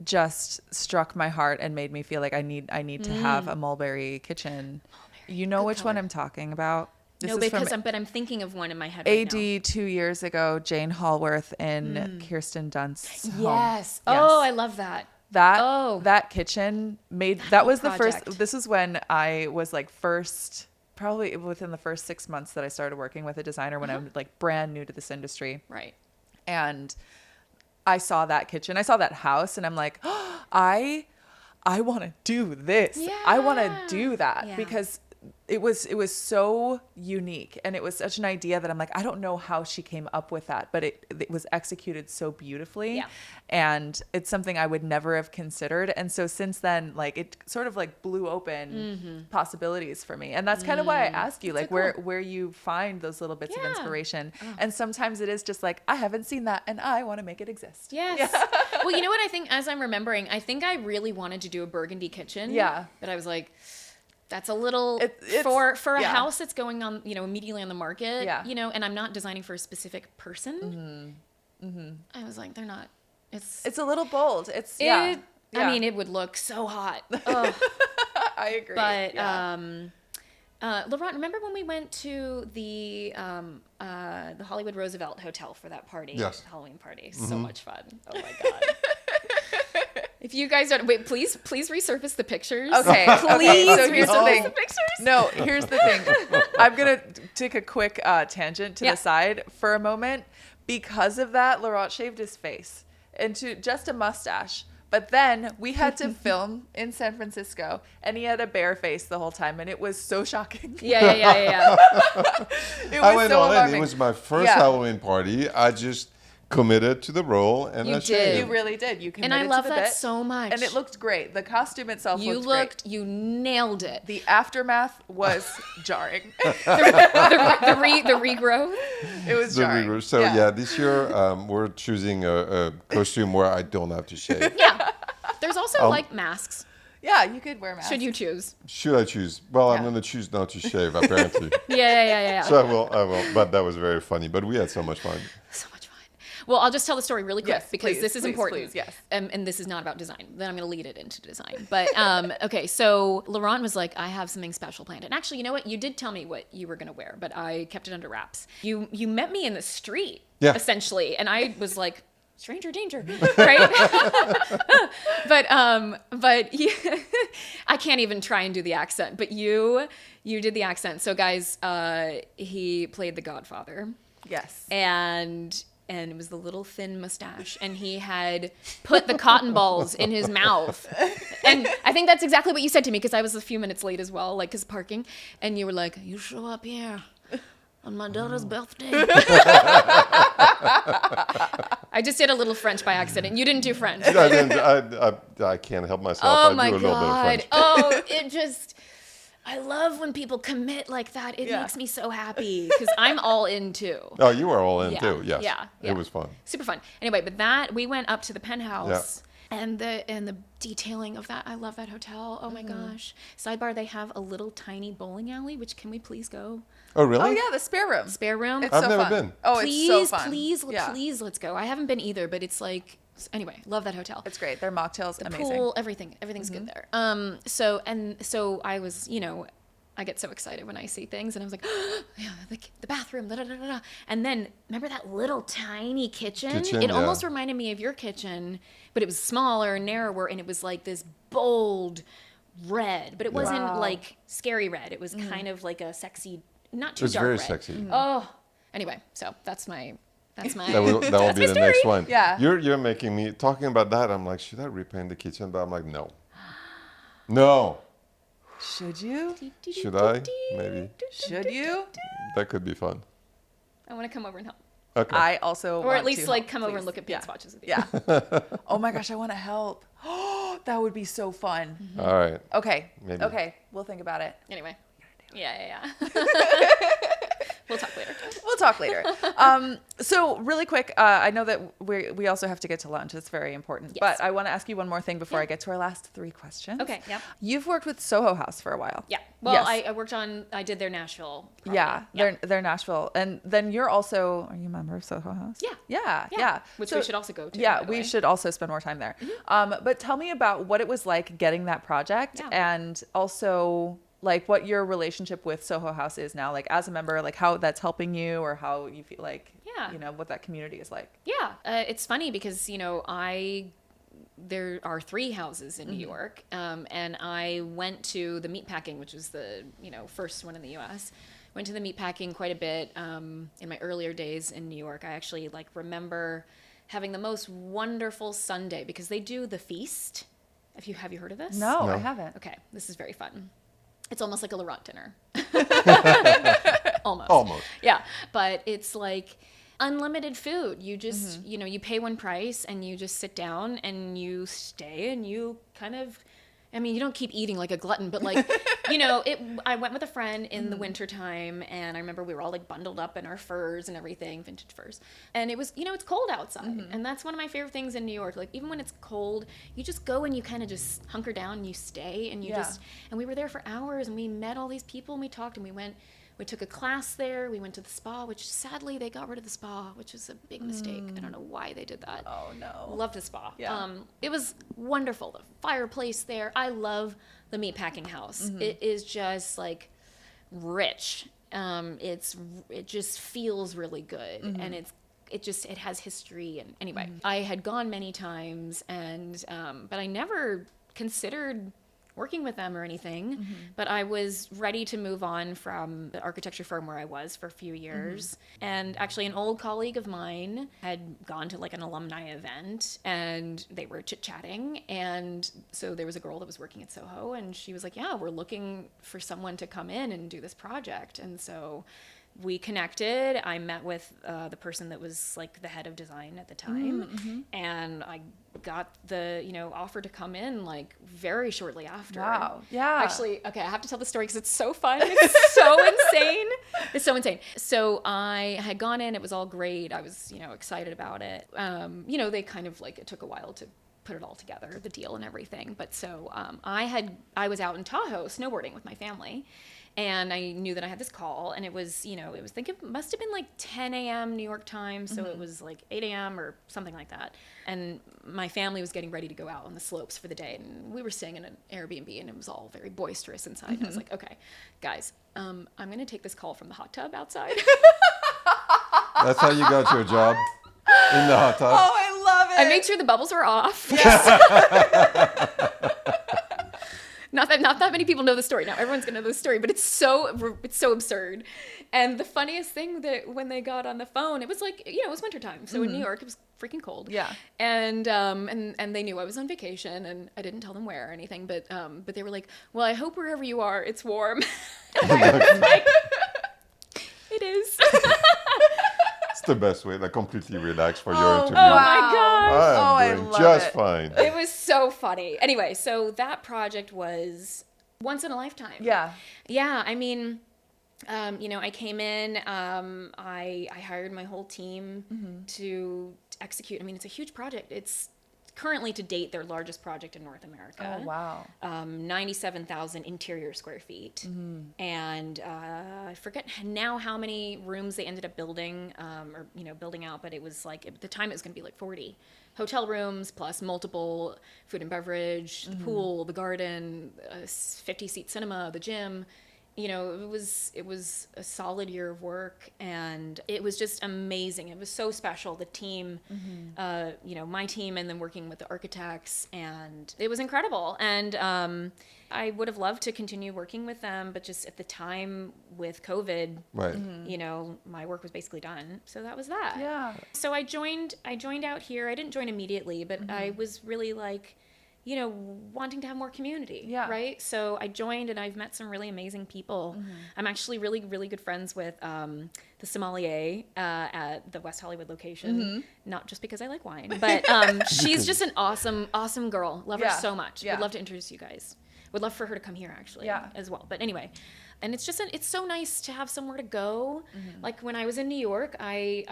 just struck my heart and made me feel like I need to have a mulberry kitchen. You know which one I'm talking about? This No, is because from I'm thinking of one in my head right now. AD 2 years ago, Jane Hallworth in Kirsten Dunst's home. Yes. Oh, I love that. That kitchen that was the project. first. This is when I was like probably within the first 6 months that I started working with a designer when I was like brand new to this industry. Right. And I saw that kitchen, I saw that house, and I'm like, oh, I want to do this. Yeah. I want to do that Yeah. because it was so unique, and it was such an idea that I'm like, I don't know how she came up with that, but it was executed so beautifully. Yeah. And it's something I would never have considered. And so since then, like, it sort of like blew open possibilities for me. And that's kind of why I ask you, like, where you find those little bits of inspiration. And sometimes it is just like, I haven't seen that and I want to make it exist. Yes. Well, you know what I think, as I'm remembering, I think I really wanted to do a burgundy kitchen. Yeah. But I was like, that's a little for a house that's going on, immediately on the market, and I'm not designing for a specific person. I was like, they're not. It's a little bold. I mean, it would look so hot. Oh. I agree. But Laurent, remember when we went to the Hollywood Roosevelt Hotel for that party? Yes. Halloween party. So much fun. Oh my God. If you guys don't wait, please resurface the pictures. Okay. Please. So here's the thing. The pictures. No, here's the thing. I'm gonna take a quick tangent to the side for a moment. Because of that, Laurent shaved his face into just a mustache. But then we had to film in San Francisco, and he had a bare face the whole time, and it was so shocking. Yeah. It I was went so all in. alarming. It was my first Halloween party. I just committed to the role, and You I did. shaved. You really did. You committed And I love to the that bit, so much. and it looked great. The costume itself You nailed it. The aftermath was jarring. The regrowth. It was jarring. So this year we're choosing a costume where I don't have to shave. Yeah. There's also like masks. Yeah, you could wear masks. Should you choose? Should I choose? Well, I'm going to choose not to shave, apparently. Yeah. So I will. But that was very funny. But we had so much fun. So much fun. Well, I'll just tell the story really quick because this is important. Please, yes. And this is not about design. Then I'm going to lead it into design. But okay, so Laurent was like, I have something special planned. And actually, you know what? You did tell me what you were going to wear, but I kept it under wraps. You met me in the street, essentially, and I was like, stranger danger, right? but I can't even try and do the accent. But you did the accent. So guys, he played the Godfather. Yes. And it was the little thin mustache, and he had put the cotton balls in his mouth. And I think that's exactly what you said to me, because I was a few minutes late as well, like, because parking. And you were like, you show up here on my daughter's birthday. I just did a little French by accident. You didn't do French. I can't help myself. Oh I my do a little God. bit of French. I love when people commit like that. It makes me so happy, because I'm all in too. Oh, you were all in too. Yes. Yeah. It was fun. Super fun. Anyway, but we went up to the penthouse. And the detailing of that, I love that hotel. Oh my gosh. Sidebar, they have a little tiny bowling alley, which can we please go? Oh, really? Oh yeah, the spare room. Spare room? It's I've so never fun. been. Oh, Please, it's so fun. Please, let's go. I haven't been either, but it's like, anyway, love that hotel. It's great. Their mocktails, The amazing. pool, everything's good there. So I was, I get so excited when I see things, and I was like, oh, yeah, the bathroom, da da da da. And then remember that little tiny kitchen? It almost reminded me of your kitchen, but it was smaller, narrower, and it was like this bold red, but it wasn't like scary red. It was kind of like a sexy, not too dark red. It was very sexy. Oh, anyway, so that's my. That will be the story. next one. Yeah. You're making me talking about that. I'm like, should I repaint the kitchen? But I'm like, no. Should you? Should I? Maybe. Should you? That could be fun. I want to come over and help. Okay. I also Or want at least to like help, come over please. and look at paint swatches with you. Yeah. Oh my gosh, I want to help. Oh, that would be so fun. All right. Okay. Maybe. Okay, we'll think about it. Anyway. Yeah. We'll talk later. We'll talk later. So really quick, I know that we also have to get to lunch. It's very important. Yes. But I want to ask you one more thing before I get to our last 3 questions. Okay, yeah. You've worked with SoHo House for a while. Yeah. Well, Yes. I did their Nashville property. Yeah, they're Nashville. And then you're also, are you a member of SoHo House? Yeah. Which So- we should also go to. Yeah, by the we way. should also spend more time there. But tell me about what it was like getting that project, Yeah. and also like what your relationship with SoHo House is now, like as a member, like how that's helping you, or how you feel like, Yeah. you know, what that community is like. Yeah, it's funny because there are 3 houses in New York, and I went to the meatpacking, which was the first one in the U.S. Went to the meatpacking quite a bit in my earlier days in New York. I actually remember having the most wonderful Sunday because they do the feast. Have you heard of this? No, No. I haven't. Okay, this is very fun. It's almost like a Laurent dinner. Almost. Almost. Yeah, but it's like unlimited food. You just, you pay one price and you just sit down and you stay and you kind of, you don't keep eating like a glutton, but I went with a friend in the winter time, and I remember we were all bundled up in our furs and everything, vintage furs. And it was, it's cold outside. And that's one of my favorite things in New York. Even when it's cold, you just go and you kind of just hunker down and you stay and and we were there for hours and we met all these people and we talked and we took a class there. We went to the spa, which sadly they got rid of the spa, which is a big mistake. I don't know why they did that. Oh no. Loved the spa. Yeah. It was wonderful. The fireplace there. I love the meatpacking house. It is just rich. It just feels really good, and it has history. And anyway, I had gone many times, and but I never considered working with them or anything, but I was ready to move on from the architecture firm where I was for a few years. And actually an old colleague of mine had gone to an alumni event and they were chit-chatting. And so there was a girl that was working at SoHo and she was like, yeah, we're looking for someone to come in and do this project. And so we connected. I met with the person that was the head of design at the time, and I got the offer to come in very shortly after. Wow. Yeah. Actually, okay, I have to tell the story because it's so fun. It's so insane. It's so insane. So I had gone in. It was all great. I was excited about it. They kind of it took a while to put it all together, the deal and everything. But so I was out in Tahoe snowboarding with my family. And I knew that I had this call, and it was, I think it must have been 10 a.m. New York time, so it was 8 a.m. or something like that. And my family was getting ready to go out on the slopes for the day, and we were staying in an Airbnb, and it was all very boisterous inside. And I was like, okay, guys, I'm going to take this call from the hot tub outside. That's how you got your job in the hot tub. Oh, I love it. I made sure the bubbles were off. Not that many people know the story. Now everyone's gonna know the story, but it's so absurd. And the funniest thing that when they got on the phone, it was it was wintertime, so in New York it was freaking cold. Yeah. And they knew I was on vacation, and I didn't tell them where or anything, but they were like, "Well, I hope wherever you are, it's warm." And I was like, "It is." It's the best way, completely relaxed for your interview. Oh my gosh. I I'm doing love just it. fine. It was so funny. Anyway, so that project was once in a lifetime. Yeah. Yeah, I came in, I hired my whole team to execute. It's a huge project. It's currently to date their largest project in North America. Oh, wow. 97,000 interior square feet. And I forget now how many rooms they ended up building, building out, but it was at the time it was going to be 40 hotel rooms plus multiple food and beverage, the pool, the garden, 50-seat cinema, the gym. It was a solid year of work, and it was just amazing. It was so special. The team, my team, and then working with the architects, and it was incredible. And I would have loved to continue working with them, but just at the time with COVID, Right. My work was basically done. So that was that. Yeah. So I joined out here. I didn't join immediately, but I was really wanting to have more community. Yeah. Right. So I joined, and I've met some really amazing people. I'm actually really, really good friends with the sommelier at the West Hollywood location. Not just because I like wine, but she's just an awesome, awesome girl. Love her so much. Yeah. Would love to introduce you guys. Would love for her to come here actually as well. But anyway, And it's just it's so nice to have somewhere to go. Like when I was in New York, I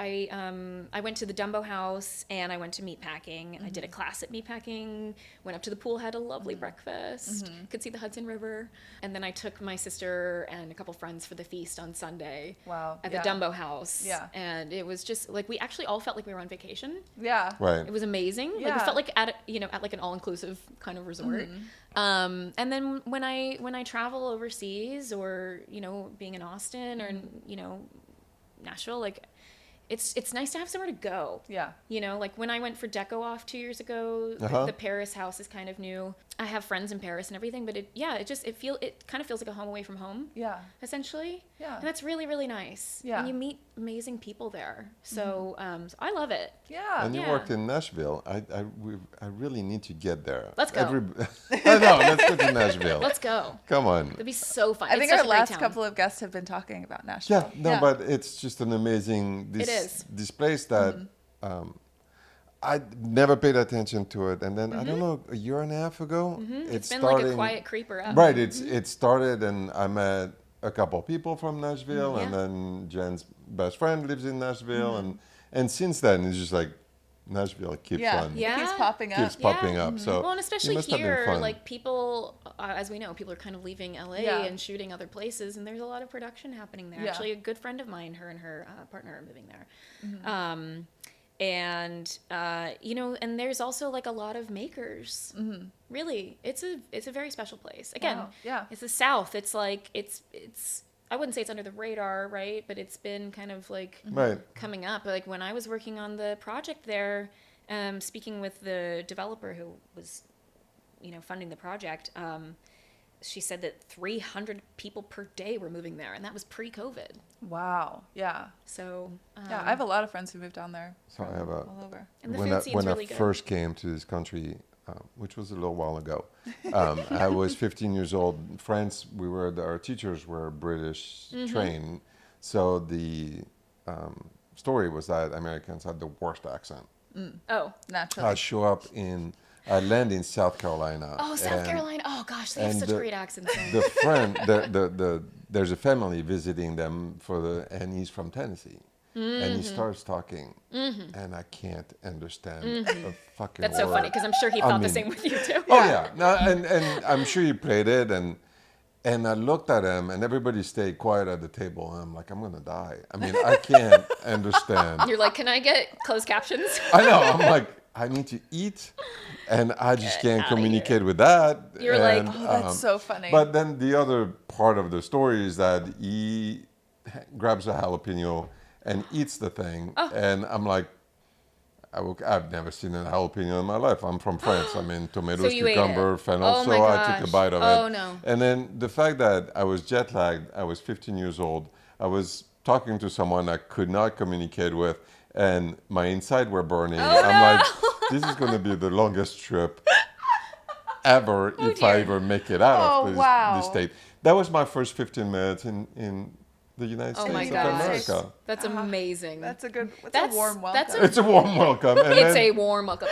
went to the Dumbo House and I went to meatpacking. I did a class at meatpacking, went up to the pool, had a lovely breakfast, could see the Hudson River. And then I took my sister and a couple friends for the feast on Sunday. Wow. At the Dumbo House. Yeah. And it was just like, we actually all felt like we were on vacation. Yeah. Right. It was amazing. Like, Yeah. we felt like at like an all-inclusive kind of resort. And then when I travel overseas, or being in Austin or Nashville, like it's nice to have somewhere to go. Yeah. Like when I went for Deco Off 2 years ago, the Paris house is kind of new. I have friends in Paris and everything, but it kind of feels like a home away from home. Yeah. Essentially. Yeah. And that's really, really nice. Yeah. And you meet amazing people there. So, so I love it. Yeah. And you worked in Nashville. I really need to get there. Let's go. I know. Let's go to Nashville. Let's go. Come on. It'd be so fun. I think It's our such a great last town. couple of guests have been talking about Nashville. But it's just an amazing this place that I never paid attention to it, and then I don't know, a year and a half ago, It's been like a quiet creeper up. Right, it started, and I met a couple of people from Nashville, and then Jen's best friend lives in Nashville, and since then it's just like Nashville keeps on. It keeps popping up. Keeps popping up. So well, and especially it must have been here, fun. like people, as we know, people are kind of leaving LA and shooting other places, and there's a lot of production happening there. Yeah. Actually, a good friend of mine, her and her partner are moving there. And and there's also like a lot of makers. Really, it's a very special place. Again, it's the South. It's like it's. I wouldn't say it's under the radar, right? But it's been kind of like coming up. Like when I was working on the project there, speaking with the developer who was, funding the project, she said that 300 people per day were moving there, and that was pre-COVID. Wow. Yeah. So I have a lot of friends who moved down there. So I have all over. And the when food scene's really I good. first came to this country, which was a little while ago, I was 15 years old. France, our teachers were British trained, so the story was that Americans had the worst accent. Oh, Naturally. I land in South Carolina. Oh, South Carolina. Oh gosh, they have such great accents. There's a family visiting them and he's from Tennessee. And he starts talking, and I can't understand a fucking That's word. so funny because I'm sure he thought the same with you too. Oh yeah, no, and I'm sure he played it, and I looked at him, and everybody stayed quiet at the table, and I'm like, I'm gonna die. I mean, I can't understand. You're like, can I get closed captions? I know. I'm like, I need to eat, and I just can't communicate with that. You're like, oh, that's so funny. But then the other part of the story is that he grabs a jalapeno and eats the thing, and I'm like, I've never seen a jalapeno in my life. I'm from France. I mean, tomatoes, So you ate cucumber, it. fennel. Oh so my I took a gosh. bite of it. Oh, no. And then the fact that I was jet lagged, I was 15 years old. I was talking to someone I could not communicate with, and my inside were burning. I'm like, this is going to be the longest trip ever if I ever make it out of this state. That was my first 15 minutes in the United States my of gosh. America. That's amazing. That's a warm welcome. It's a warm welcome. And It's then, a warm welcome.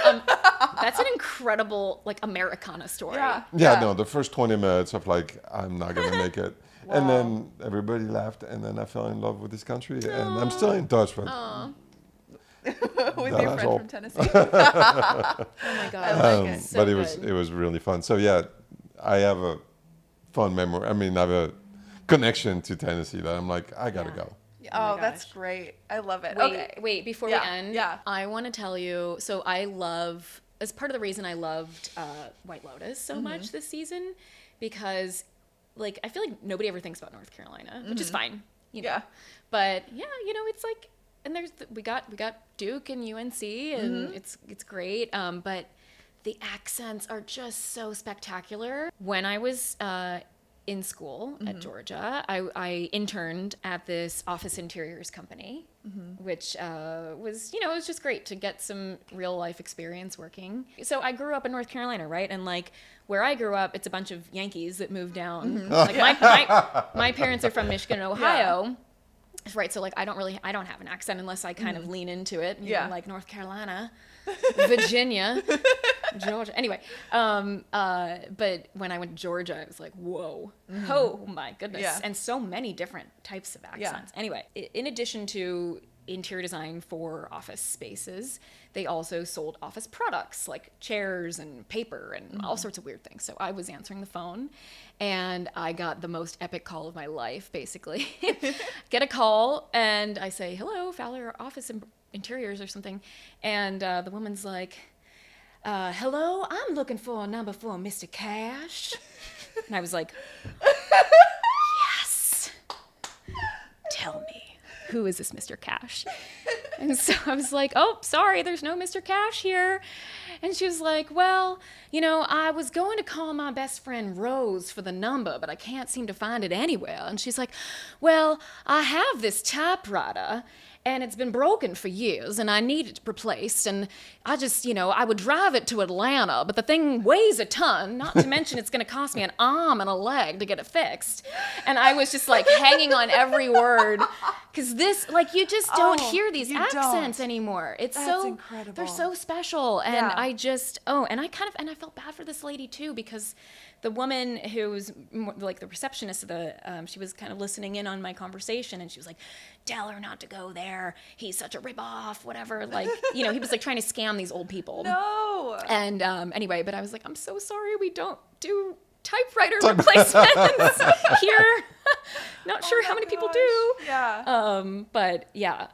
That's an incredible like Americana story. no, the first 20 minutes of like, I'm not going to make it. And then everybody laughed, and then I fell in love with this country, and I'm still in touch with with your friend from Tennessee. Oh my god. I like it. So but good. it was really fun. So yeah, I have a fun memory. I mean, I have a connection to Tennessee that I'm like, I gotta go. Oh, my that's gosh. great. I love it. Wait, before we end, I want to tell you, so I love, as part of the reason I loved White Lotus so much this season, because like, I feel like nobody ever thinks about North Carolina, which is fine, you know. Yeah. But yeah, you know, it's like, and we got Duke and UNC, and it's great. But the accents are just so spectacular. When I was in school at Georgia, I interned at this office interiors company, which was, it was just great to get some real life experience working. So I grew up in North Carolina, right? And like where I grew up, it's a bunch of Yankees that moved down. Like my parents are from Michigan and Ohio. Right. So like, I don't have an accent unless I kind of lean into it. You Yeah. know, like North Carolina, Virginia, Georgia. Anyway, but when I went to Georgia, I was like, whoa, oh my goodness. Yeah. And so many different types of accents. Anyway, in addition to interior design for office spaces, they also sold office products like chairs and paper and all sorts of weird things. So I was answering the phone and I got the most epic call of my life, basically. Get a call and I say, hello, Fowler Office Interiors or something. And the woman's like, hello, I'm looking for a number for Mr. Cash. And I was like, yes, tell me, who is this Mr. Cash? And so I was like, oh, sorry, there's no Mr. Cash here. And she was like, well, you know, I was going to call my best friend Rose for the number, but I can't seem to find it anywhere. And she's like, well, I have this typewriter and it's been broken for years and I need it replaced. And I just, you know, I would drive it to Atlanta, but the thing weighs a ton, not to mention it's going to cost me an arm and a leg to get it fixed. And I was just like hanging on every word because this, like, you just don't hear these accents anymore. It's That's so incredible. They're so special. And Yeah. I just, and I felt bad for this lady too, because the woman who was like the receptionist of the, she was kind of listening in on my conversation and she was like, tell her not to go there. He's such a ripoff, whatever. Like, you know, he was like trying to scam these old people. No. And anyway, but I was like, I'm so sorry we don't do typewriter replacements here. Not sure how many people do. Yeah. But yeah,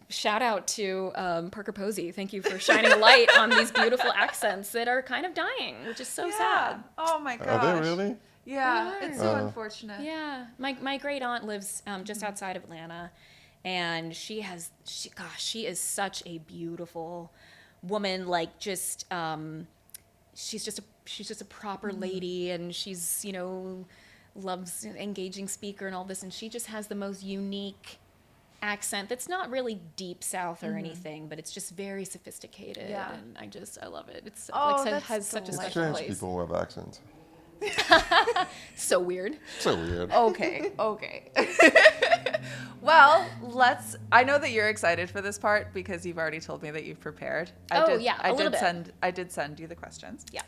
shout out to Parker Posey. Thank you for shining a light on these beautiful accents that are kind of dying, which is so sad. Oh my gosh. Are they really? Yeah. They It's are. so unfortunate. Yeah, my great aunt lives just outside of Atlanta, and she is such a beautiful woman. Like, just she's just a proper lady, and she's, you know, loves engaging speaker and all this, and she just has the most unique accent that's not really deep South or anything, but it's just very sophisticated. Yeah. And I love it. It's that's has such a delightful. special Strange place. people who have accents. So weird. So weird. Okay. Well, I know that you're excited for this part because you've already told me that you've prepared. A little bit. I did send you the questions. Yeah.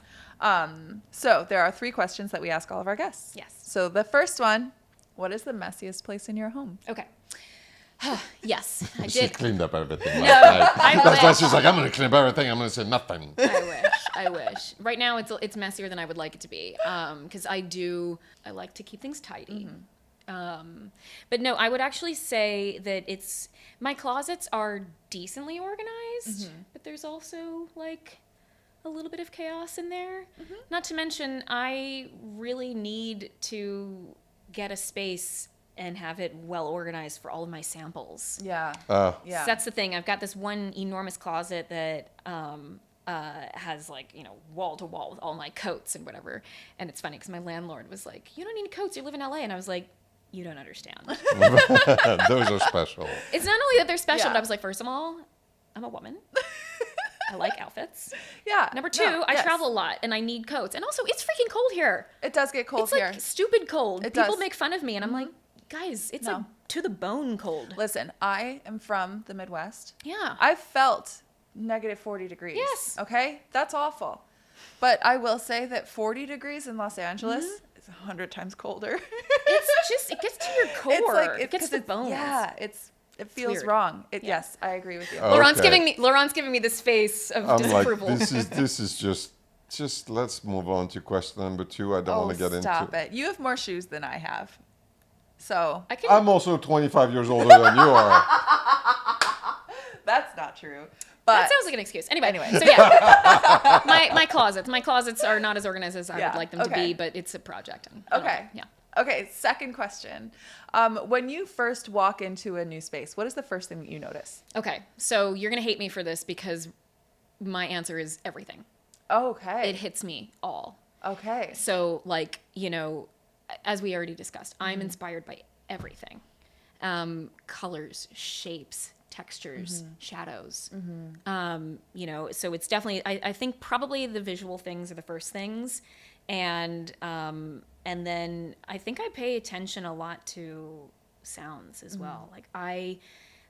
So there are 3 questions that we ask all of our guests. Yes. So the first one, what is the messiest place in your home? Okay. Yes, I She did. cleaned up everything. No, last night. I That's why wish. she's like, I'm going to clean up everything. I'm going to say nothing. I wish. Right now, it's messier than I would like it to be, because I like to keep things tidy. But no, I would actually say that my closets are decently organized, but there's also like a little bit of chaos in there. Not to mention, I really need to get a space and have it well organized for all of my samples. Yeah. So that's the thing. I've got this one enormous closet that has, like, you know, wall to wall with all my coats and whatever. And it's funny because my landlord was like, you don't need coats, you live in LA. And I was like, you don't understand. Those are special. It's not only that they're special, Yeah. but I was like, first of all, I'm a woman. I like outfits. Yeah. Number 2, No, I yes. travel a lot and I need coats. And also, it's freaking cold here. It does get cold It's here. like stupid cold. It People does. make fun of me and I'm like, guys, it's like No. to the bone cold. Listen, I am from the Midwest. Yeah. I felt negative 40 degrees. Yes. Okay? That's awful. But I will say that 40 degrees in Los Angeles is 100 times colder. It gets to your core. It gets to the bones. Yeah, it feels weird. wrong. Yeah. Yes, I agree with you. Oh. Laurent's Okay. giving me this face of I'm like, disapproval. this is just let's move on to question number 2. I don't want to get stop into it. You have more shoes than I have. So I can, I'm also 25 years older than you are. that's not true. But that sounds like an excuse. Anyway. Anyway. So yeah, my closets are not as organized as I Yeah, would like them to okay. be, but it's a project. And I love Okay. it. Yeah. Okay, second question. When you first walk into a new space, what is the first thing that you notice? Okay. So you're gonna hate me for this because my answer is everything. Okay. It hits me all. Okay. So, like, you know, as we already discussed, I'm inspired by everything. Colors, shapes, textures, shadows. You know, so it's definitely, I think probably the visual things are the first things. And then I think I pay attention a lot to sounds as well. Like I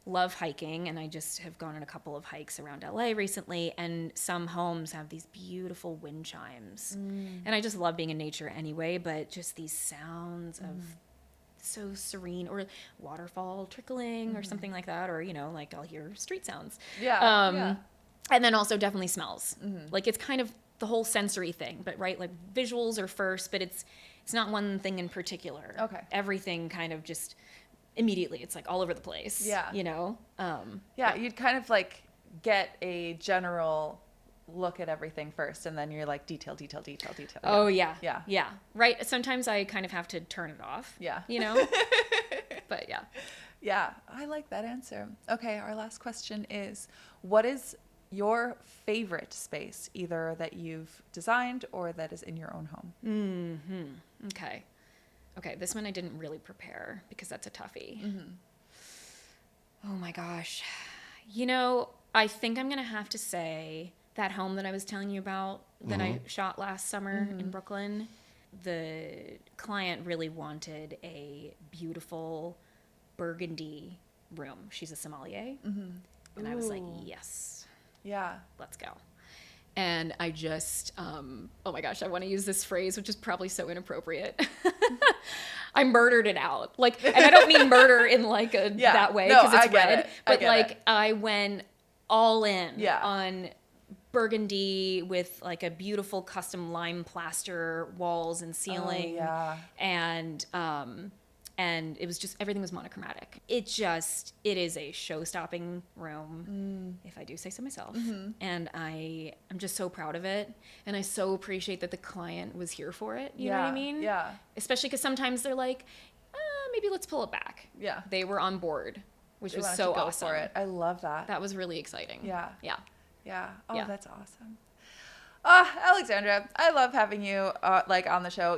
love hiking, and I just have gone on a couple of hikes around LA recently, and some homes have these beautiful wind chimes. And I just love being in nature anyway, but just these sounds of so serene, or waterfall trickling or something like that, or, you know, like I'll hear street sounds. Yeah. And then also definitely smells. Like it's kind of the whole sensory thing, but right, like visuals are first, but it's not one thing in particular. Okay. Everything kind of just immediately, it's like all over the place. Yeah. You know? Yeah, you'd kind of like get a general look at everything first, and then you're like detail. Oh yeah. Yeah. Yeah. Right. Sometimes I kind of have to turn it off. Yeah. You know? But yeah. Yeah, I like that answer. Okay, our last question is, what is your favorite space, either that you've designed or that is in your own home? Okay, this one I didn't really prepare because that's a toughie. Oh my gosh. You know, I think I'm going to have to say that home that I was telling you about that I shot last summer in Brooklyn. The client really wanted a beautiful burgundy room. She's a sommelier. And I was like, yes, Yeah. let's go. And I just, oh my gosh, I want to use this phrase, which is probably so inappropriate. I murdered it out. Like, and I don't mean murder in like that way, because it's red. But like, I went all in on burgundy with like a beautiful custom lime plaster walls and ceiling. And it was just, everything was monochromatic. It is a show-stopping room, if I do say so myself. And I'm just so proud of it. And I so appreciate that the client was here for it. You know what I mean? Yeah. Especially because sometimes they're like, maybe let's pull it back. Yeah. They were on board, which They was wanted so to go awesome. for it. I love that. That was really exciting. Yeah. Yeah. Yeah. Oh, Yeah. that's awesome. Alexandra, I love having you like on the show.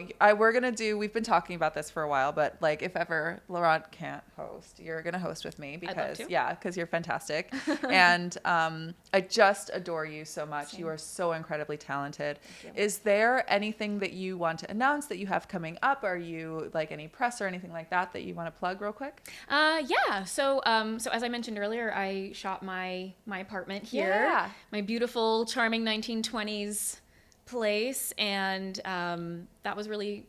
We've been talking about this for a while, but like if ever Laurent can't host, you're going to host with me because because you're fantastic. And I just adore you so much. Same. You are so incredibly talented. Is there anything that you want to announce that you have coming up? Are you like any press or anything like that you want to plug real quick? Yeah. So as I mentioned earlier, I shot my apartment here. Yeah. My beautiful, charming 1920s place, and that was really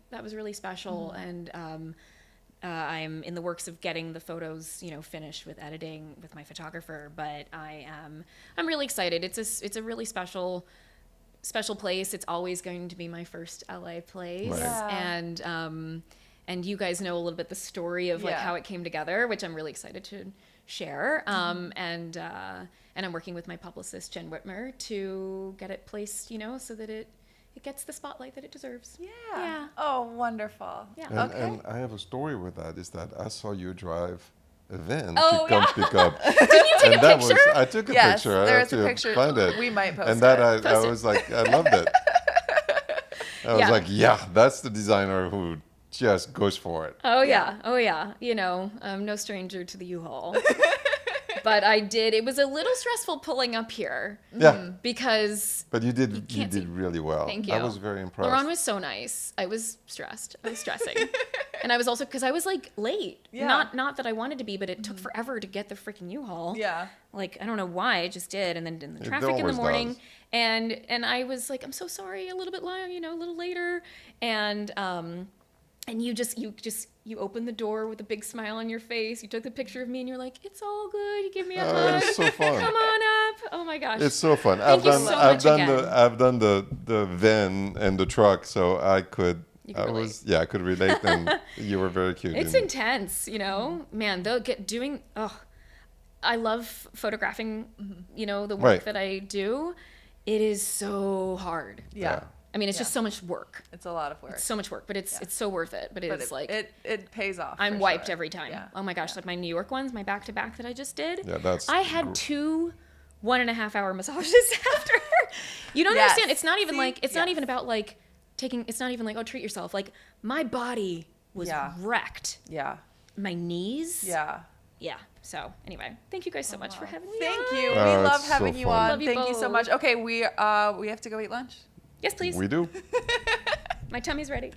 special. And I'm in the works of getting the photos, finished with editing with my photographer. But I'm really excited. It's a really special place. It's always going to be my first LA place. Right. Yeah. And you guys know a little bit the story of like how it came together, which I'm really excited to share. And I'm working with my publicist, Jen Whitmer, to get it placed, so that it gets the spotlight that it deserves. Yeah. Oh, wonderful. Yeah. And I have a story with that, is that I saw you drive a van Oh, to come yeah. pick up. Didn't you take a picture? I took a Yes, picture. I there's have a to picture. find it. We might post and that it. I Post it. was like, I loved it. I was Yeah. like, yeah, that's the designer who just goes for it. Oh yeah. I'm no stranger to the U-Haul. But it was a little stressful pulling up here. Yeah. Because But you did can't see. really well. Thank you. I was very impressed. Laurent was so nice. I was stressed. I was stressing. And I was also, because I was like late. Yeah. Not that I wanted to be, but it took forever to get the freaking U-Haul. Yeah. Like, I don't know why, I just did. And then in the It traffic in the always morning. does. And I was like, I'm so sorry, a little bit long, a little later. And you opened the door with a big smile on your face. You took the picture of me and you're like, it's all good. You give me a hug. It's so fun. Come on up. Oh my gosh. It's so fun. Thank you so much again. I've done the van and the truck, so I could I could relate, and you were very cute. It's intense, man, I love photographing, the work Right. that I do. It is so hard. Yeah. I mean, it's just so much work. It's a lot of work. It's so much work, but it's so worth it. But it's like it pays off. I'm for wiped sure. every time. Yeah. Oh my gosh, like my New York ones, my back-to-back that I just did. Yeah, I had 2 1.5-hour massages after. You don't Yes. understand. It's not even See? it's not even about like it's not even like, oh, treat yourself. Like my body was wrecked. Yeah. My knees. Yeah. Yeah. So anyway, thank you guys so much for having me. Thank on. you. Oh, We it's love so having you fun. on. Love you Thank you so both. much. Okay, we have to go eat lunch. Yes, please. We do. My tummy's ready.